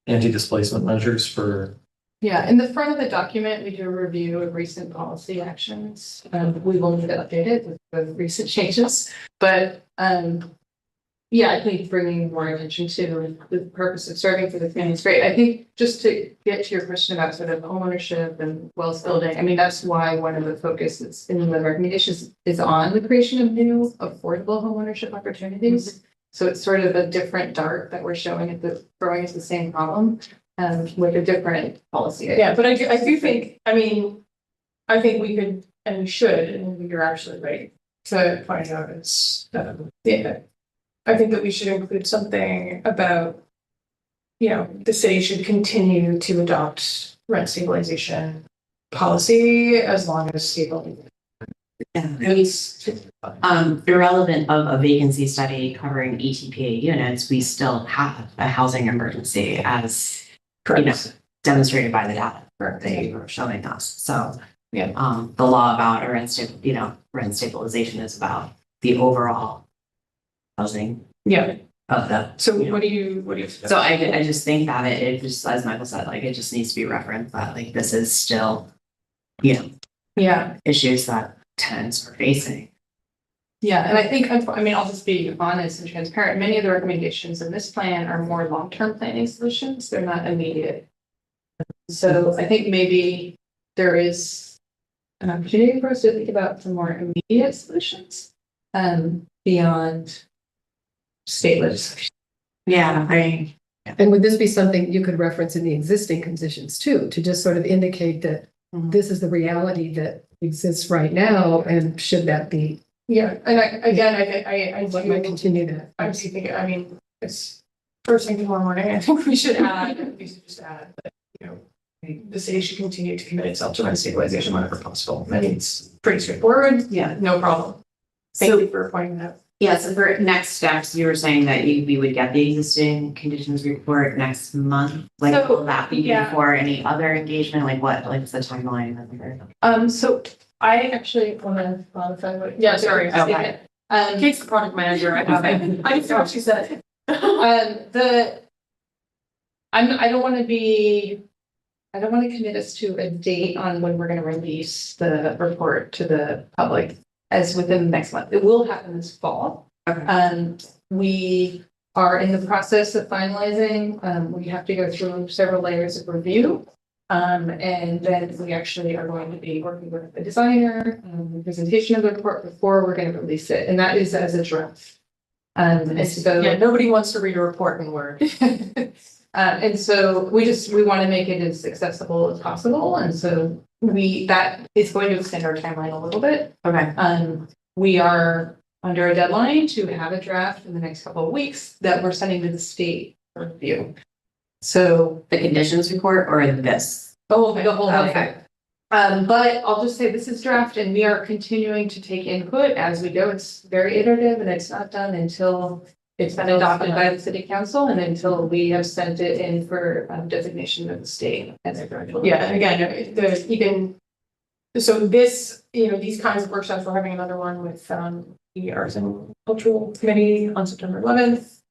anti-displacement measures for, Yeah, in the front of the document, we do a review of recent policy actions. We will need to update it with the recent changes, but, yeah, I think bringing more attention to the purpose of serving for the community is great. I think just to get to your question about sort of homeownership and wealth building, I mean, that's why one of the focuses in the recommendations is on the creation of new affordable homeownership opportunities. So it's sort of a different dart that we're showing at the, throwing at the same problem, with a different policy. Yeah, but I do think, I mean, I think we could, and we should, and you're actually right to find out is, yeah. I think that we should include something about, you know, the city should continue to adopt rent stabilization policy as long as stable. At least. Irrelevant of a vacancy study covering ETPA units, we still have a housing emergency as, you know, demonstrated by the data they were showing us. So, Yeah. the law about a rent stabilization is about the overall housing Yeah, of the. so you know. what do you? So I just think that it just, as Michael said, like, it just needs to be referenced that like this is still, you know, Yeah, issues that tenants are facing. Yeah, and I think, I mean, I'll just be honest and transparent. Many of the recommendations in this plan are more long-term planning solutions. They're not immediate. So I think maybe there is an opportunity for us to think about some more immediate solutions, beyond state legislation. Yeah, And would this be something you could reference in the existing conditions too, to just sort of indicate that this is the reality that exists right now, and should that be, yeah, and I what might continue that? I do think, I mean, it's first thing tomorrow morning, I think we should just add that, you know, the city should continue to commit itself to rent stabilization whenever possible. I mean, it's pretty straightforward. Yeah. No problem. Thank So- you for pointing that out. Yeah, so for next steps, you were saying that we would get the existing conditions report next month. Like, So, will that be yeah. before any other engagement? Like what's the timeline? So I actually want to qualify what. Yeah, sorry. Okay. Kate's the product manager. I haven't, I just know what she said. I don't want to commit us to a date on when we're going to release the report to the public as within the next month. It will happen this fall. Okay. We are in the process of finalizing. We have to go through several layers of review. And then we actually are going to be working with the designer, the presentation of the report before we're going to release it. And that is as a draft. And so. Yeah, nobody wants to read a report in Word. And so we want to make it as accessible as possible. And so that is going to extend our timeline a little bit. Okay. We are under a deadline to have a draft in the next couple of weeks that we're sending to the state for review. So The conditions report or this? the whole thing. Okay. But I'll just say this is draft and we are continuing to take input as we go. It's very iterative and it's not done until it's been adopted by the city council and until we have sent it in for designation of the state. Yeah, and again, so this, you know, these kinds of workshops, we're having another one with the Arts and Cultural Committee on September 11th.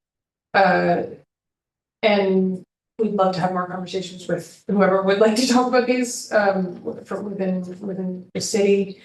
And we'd love to have more conversations with whoever would like to talk about these from within the city.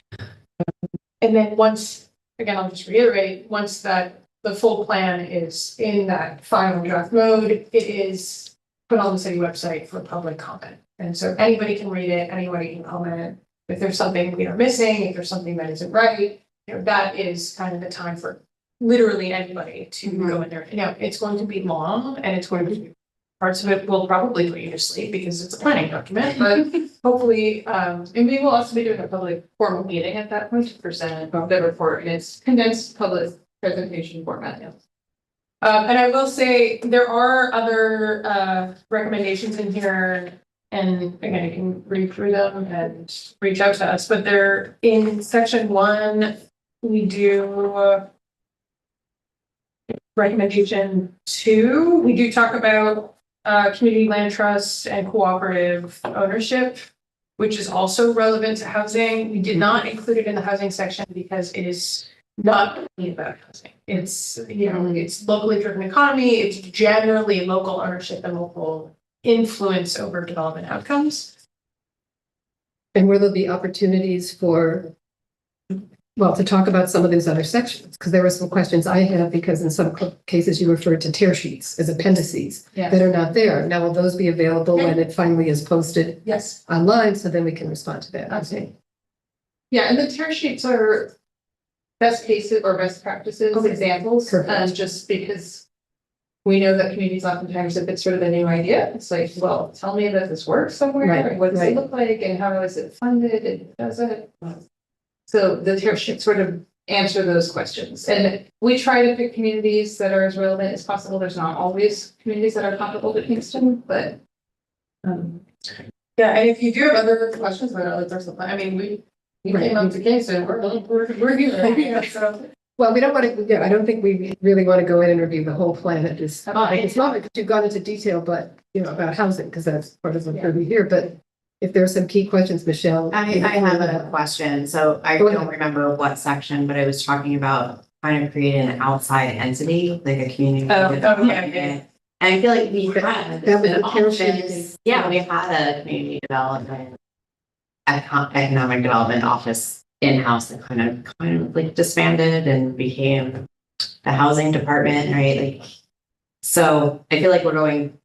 And then once, again, I'll just reiterate, once that the full plan is in that final draft mode, it is put on the city website for public comment. And so anybody can read it, anybody can comment. If there's something we are missing, if there's something that isn't right, you know, that is kind of the time for literally anybody to go in there. Now, it's going to be long and it's going to be, parts of it will probably put you to sleep because it's a planning document, but hopefully, and we will also be doing a public formal meeting at that point to present the report in its condensed public presentation format. And I will say there are other recommendations in here. And again, you can read through them and reach out to us, but they're in section 1, we do recommendation 2, we do talk about community land trust and cooperative ownership, which is also relevant to housing. We did not include it in the housing section because it is not about housing. It's, you know, it's locally driven economy, it's generally local ownership and local influence over development outcomes. And where there'll be opportunities for, well, to talk about some of these other sections, because there were some questions I have, because in some cases you referred to tear sheets as appendices that are not there. Now, will those be available when it finally is posted Yes. online, so then we can respond to that? Okay. Yeah, and the tear sheets are best cases or best practices Okay. examples, Perfect. just because we know that communities oftentimes, if it's sort of a new idea, it's like, well, tell me that this works somewhere, Right, and what does right. it look like, and how is it funded, and does it? So the tear sheets sort of answer those questions, and we try to pick communities that are as relevant as possible. There's not always communities that are comparable to Kingston, but. Yeah, and if you do have other questions about it, there's something, I mean, we came up to Kingston, we're here, so. Well, we don't want to, yeah, I don't think we really want to go in and review the whole plan at this. It's not like you've gone into detail, but, you know, about housing, because that's part of the purview here, but if there are some key questions, Michelle. I have a question. So I Go don't ahead. remember what section, but I was talking about kind of creating an outside entity, like a community. Oh, okay. development. And I feel like we had That was an the tear sheet. office, yeah, we had a community development, economic development office in-house that kind of like disbanded and became the housing department, right? Like, so I feel like we're going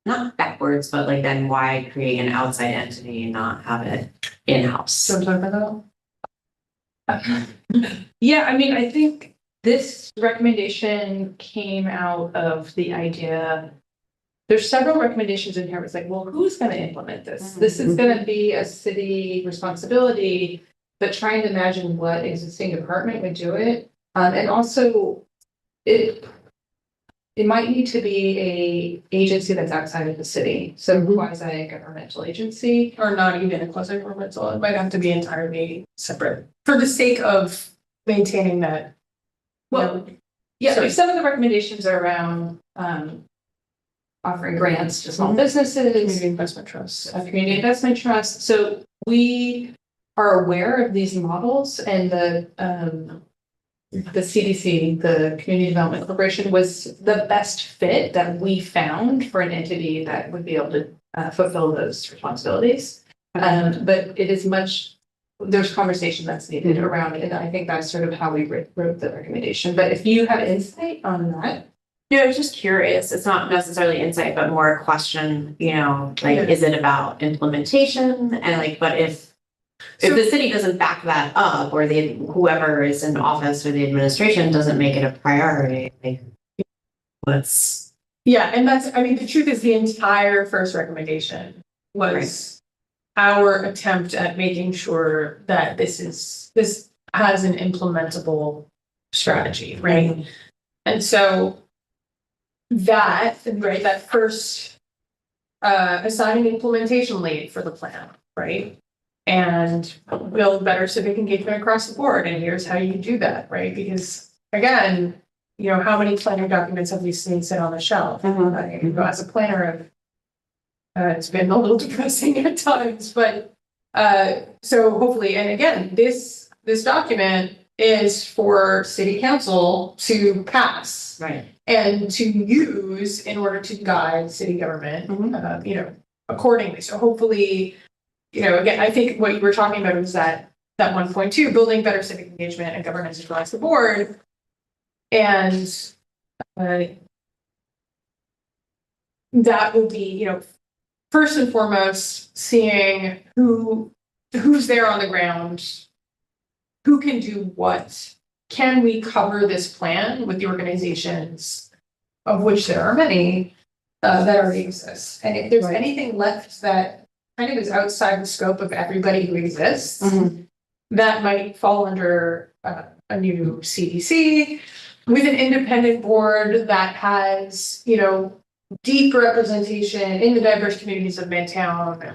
not backwards, but like then why create an outside entity and not have it in-house? So I'm talking about. Yeah, I mean, I think this recommendation came out of the idea. There's several recommendations in here. It's like, well, who's gonna implement this? This is gonna be a city responsibility, but trying to imagine what existing department would do it. And also it might need to be a agency that's outside of the city, so Mhm. quasi governmental agency, or not even a quasi governmental. It might have to be entirely separate for the sake of maintaining that. Well, yeah, like some of the recommendations are around offering grants to small businesses, community investment trusts, community investment trusts. So we are aware of these models, and the CDC, the Community Development Corporation, was the best fit that we found for an entity that would be able to fulfill those responsibilities. But it is there's conversation that's needed around it, and I think that's sort of how we wrote the recommendation. But if you have insight on that. Yeah, I was just curious. It's not necessarily insight, but more a question, you know, like, Yeah. is it about implementation? And like, but if the city doesn't back that up, or whoever is in office or the administration doesn't make it a priority, like, let's. Yeah, and that's, I mean, the truth is the entire first recommendation was our attempt at making sure that this has an implementable strategy, right? And so that first assigning implementation lead for the plan, right? And build better civic engagement across the board. And here's how you do that, right? Because again, you know, how many planning documents have we seen sit on the shelf? As a planner, it's been a little depressing at times, but so hopefully, and again, this document is for city council to pass. Right. And to use in order to guide city government, you know, accordingly. So hopefully, you know, again, I think what you were talking about was that 1.2, building better civic engagement and governance across the board. And that will be, you know, first and foremost, seeing who's there on the ground, who can do what. Can we cover this plan with the organizations, of which there are many, that already exist? And if there's Right. anything left that kind of is outside the scope of everybody who exists, that might fall under a new CDC with an independent board that has, you know, deep representation in the diverse communities of Midtown.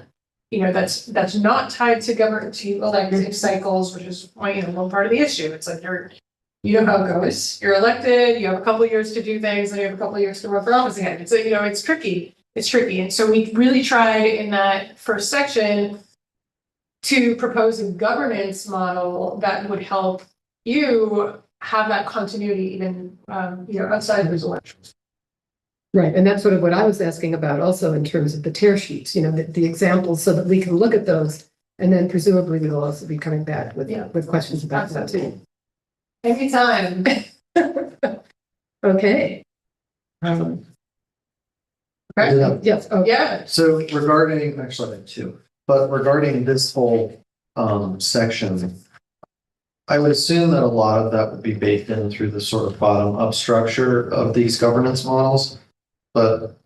You know, that's not tied to elective cycles, which is, you know, one part of the issue. It's like you know how it goes. You're elected, you have a couple of years to do things, and you have a couple of years to run for office again. It's like, you know, it's tricky. It's tricky. And so we really tried in that first section to propose a governance model that would help you have that continuity even, outside of those elections. Right, and that's sort of what I was asking about also in terms of the tear sheets, the examples, so that we can look at those. And then presumably we will also be coming back with questions about that too. Anytime. Okay. Yeah. Yes, oh, Yeah, So regarding, actually I have two, but regarding this whole section, I would assume that a lot of that would be baked in through the sort of bottom up structure of these governance models, but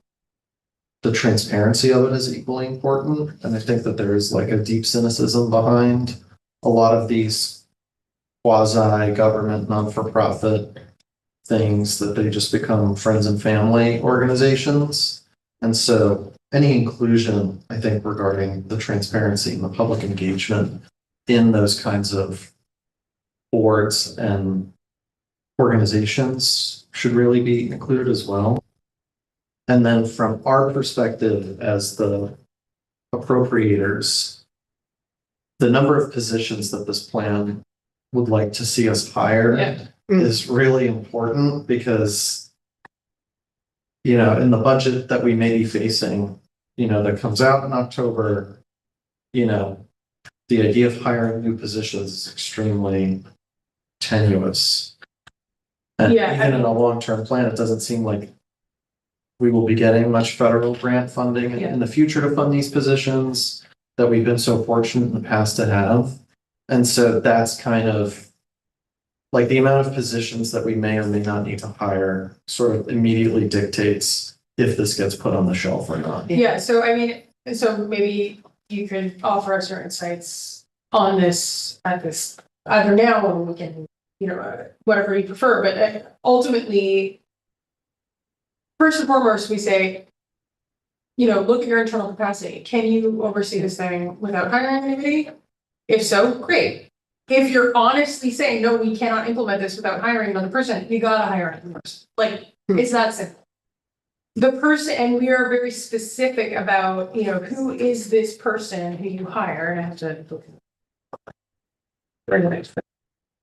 the transparency of it is equally important. And I think that there is like a deep cynicism behind a lot of these quasi-government, non-for-profit things, that they just become friends and family organizations. And so any inclusion, I think, regarding the transparency and the public engagement in those kinds of boards and organizations should really be included as well. And then from our perspective as the appropriators, the number of positions that this plan would like to see us hire Yeah. is really important, because in the budget that we may be facing, that comes out in October, the idea of hiring new positions is extremely tenuous. And Yeah, even in a long-term plan, it doesn't seem like we will be getting much federal grant funding in the future to fund these positions that we've been so fortunate in the past to have. And so that's kind of like the amount of positions that we may or may not need to hire sort of immediately dictates if this gets put on the shelf or not. yeah, so I mean, so maybe you could offer us your insights on this either now or we can, whatever you prefer, but ultimately, first and foremost, we say, look at your internal capacity. Can you oversee this thing without hiring anybody? If so, great. If you're honestly saying, no, we cannot implement this without hiring another person, you gotta hire another person. Like, it's that simple. The person, and we are very specific about, who is this person who you hire, and I have to. The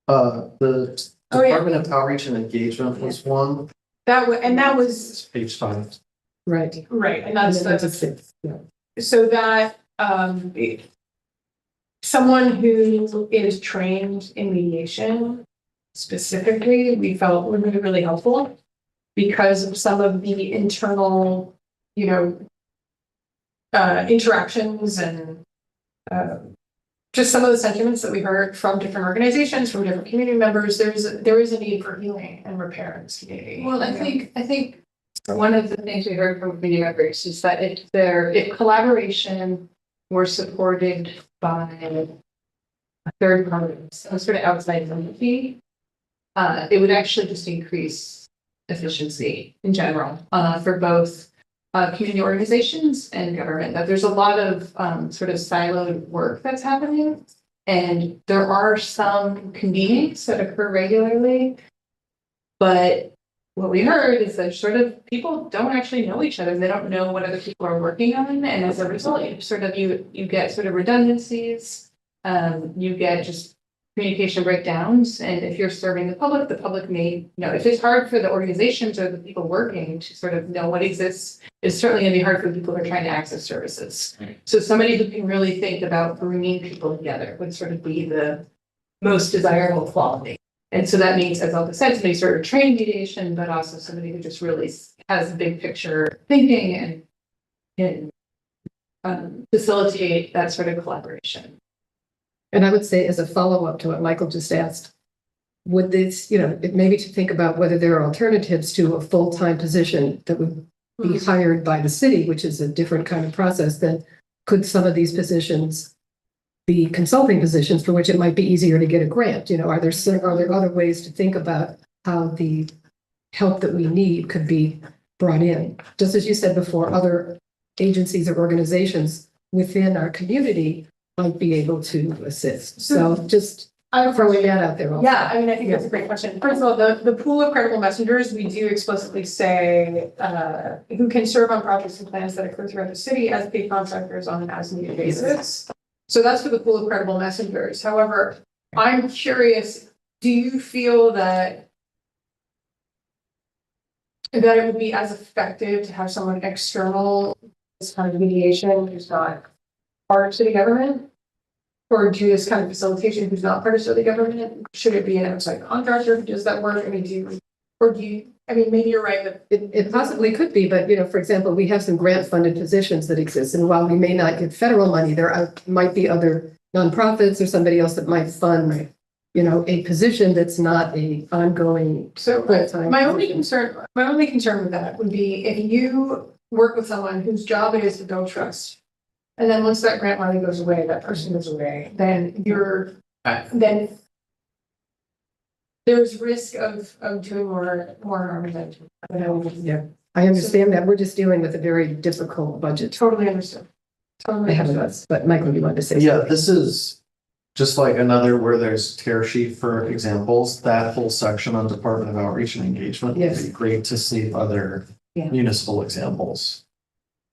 Oh, yeah. Department of Outreach and Engagement was one. That was, It's page 5. right. right, and And that's then that's a the, six, yeah. so that, someone who is trained in mediation specifically, we felt would be really helpful because of some of the internal, interactions and just some of the sentiments that we heard from different organizations, from different community members. There is a need for healing and repair in this community. Well, I think one of the things we heard from community members is that if collaboration were supported by a third party, some sort of outside entity, it would actually just increase efficiency in general, for both community organizations and government. That there's a lot of sort of siloed work that's happening, and there are some convenings that occur regularly, but what we heard is that sort of people don't actually know each other. They don't know what other people are working on, and as a result, you get sort of redundancies. You get just communication breakdowns, and if you're serving the public may if it's hard for the organizations or the people working to sort of know what exists, it's certainly going to be hard for the people who are trying to access services. So somebody who can really think about bringing people together would sort of be the most desirable quality. And so that means, as Alka said, somebody sort of trained mediation, but also somebody who just really has big picture thinking and can facilitate that sort of collaboration. And I would say, as a follow-up to what Michael just asked, would this, maybe to think about whether there are alternatives to a full-time position that would be hired by the city, which is a different kind of process, then could some of these positions be consulting positions for which it might be easier to get a grant? Are there other ways to think about how the help that we need could be brought in? Just as you said before, other agencies or organizations within our community might be able to assist. So just throwing that out there. Also. Yeah, I mean, I think that's a great question. First of all, the pool of credible messengers, we do explicitly say who can serve on projects and plans that occur throughout the city as paid contractors on an as-needed basis. So that's for the pool of credible messengers. However, I'm curious do you feel that it would be as effective to have someone external, this kind of mediation who's not part of city government? Or do this kind of facilitation who's not part of city government? Should it be an outside contractor who does that work? I mean, I mean, maybe you're right, but It possibly could be, but for example, we have some grant funded positions that exist. And while we may not get federal money, might be other nonprofits or somebody else that might fund, a position that's not a ongoing. so Full-time my only position. concern with that would be if you work with someone whose job it is to build trust. And then once that grant money goes away, that person goes away, then then there's risk of doing more harm than. Yeah, I understand that. We're just dealing with a very difficult budget Totally understood. Totally ahead of understood. us. But Michael, you wanted to say? Yeah, something? this is just like another where there's tear sheet for examples, that whole section on Department of Outreach and Engagement. Would Yes. be great to see other Yeah. municipal examples.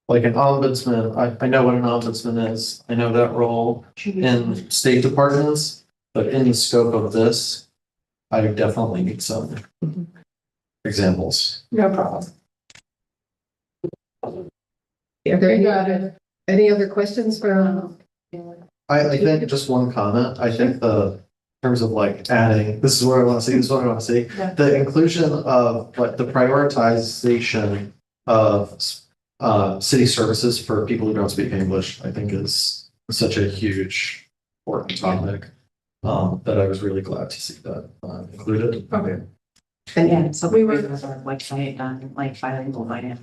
Like an ombudsman, I know what an ombudsman is. I know that role in state departments, but in the scope of this, I definitely need some Mhm. examples. No problem. Are there any other questions from? I think just one comment, I think in terms of like adding, this is where I want to see, this is what I want to see. Yeah. The inclusion of like the prioritization of city services for people who don't speak English, I think is such a huge important topic. That I was really glad to see that included. Okay. Yeah, so We we were- were on our website on like bilingual finance.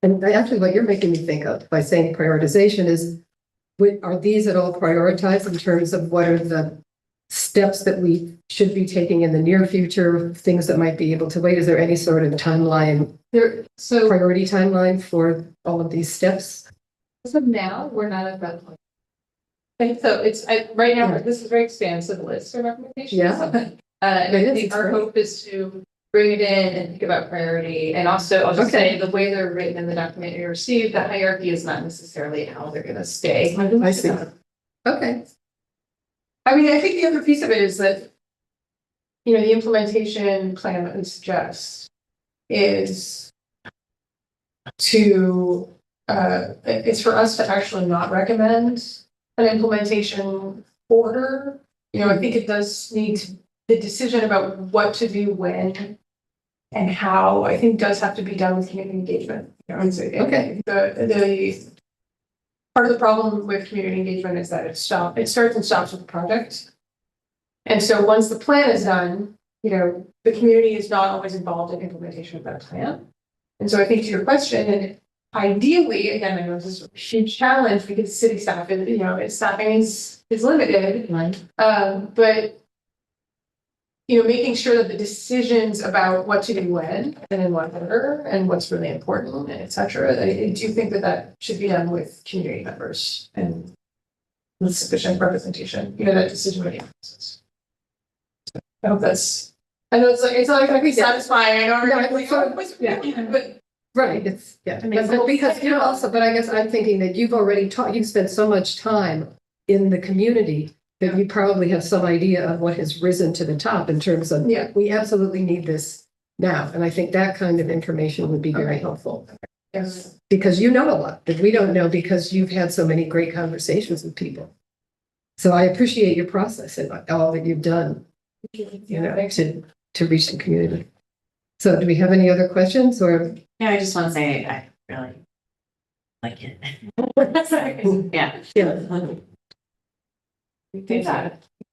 And actually, what you're making me think of by saying prioritization is, are these at all prioritized in terms of what are the steps that we should be taking in the near future, things that might be able to wait? Is there any sort of timeline, So priority timeline for all of these steps? as of now, we're not at that point. And so right now, this is a very expansive list of recommendations. Yeah. I It is, think it's our great. hope is to bring it in and think about priority. And also, I'll just Okay. say, the way they're written in the document you received, the hierarchy is not necessarily how they're gonna stay. I see. Okay, I mean, I think the other piece of it is that, the implementation plan that we suggest is it's for us to actually not recommend an implementation order. I think it does need the decision about what to do when and how, I think does have to be done with community engagement. Okay. The part of the problem with community engagement is that it starts and stops with the project. And so once the plan is done, the community is not always involved in implementation of that plan. And so I think to your question, and ideally, again, I know this is a huge challenge because city staff, its staffing is limited. right. But making sure that the decisions about what to do when and in what order and what's really important and et cetera, I do think that should be done with community members and with sufficient representation, that decision making process. I hope I know it's not gonna be satisfying, I know everybody's like, Yeah. but Right, it's, yeah, I mean, but because but I guess I'm thinking that you've spent so much time in the community that you probably have some idea of what has risen to the top in terms of, Yeah. we absolutely need this now. And I think that kind of information would be very Okay. helpful. yes. Because you know a lot that we don't know because you've had so many great conversations with people. So I appreciate your process and all that you've done, to reach the community. So do we have any other questions or? Yeah, I just want to say, I really like it. Yeah. Yeah.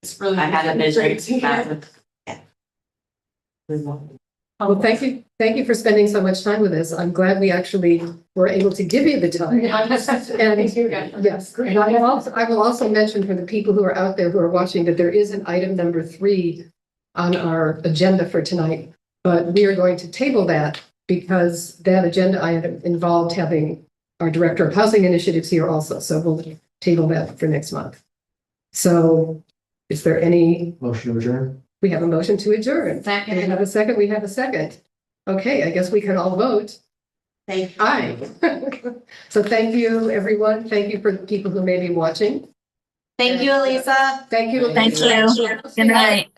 It's really. I had a vision. Well, thank you for spending so much time with us. I'm glad we actually were able to give you the time. Thank you again. Yes, and I will also mention for the people who are out there who are watching that there is an item number 3 on our agenda for tonight, but we are going to table that because that agenda item involved having our Director of Housing Initiatives here also, so we'll table that for next month. So is there any, Motion to adjourn. we have a motion to adjourn. Second. We have a second, we have a second. Okay, I guess we can all vote. Thank you. Aye. So thank you, everyone. Thank you for the people who may be watching. Thank you, Elisa. Thank you. Thank Elisa. you. Good night.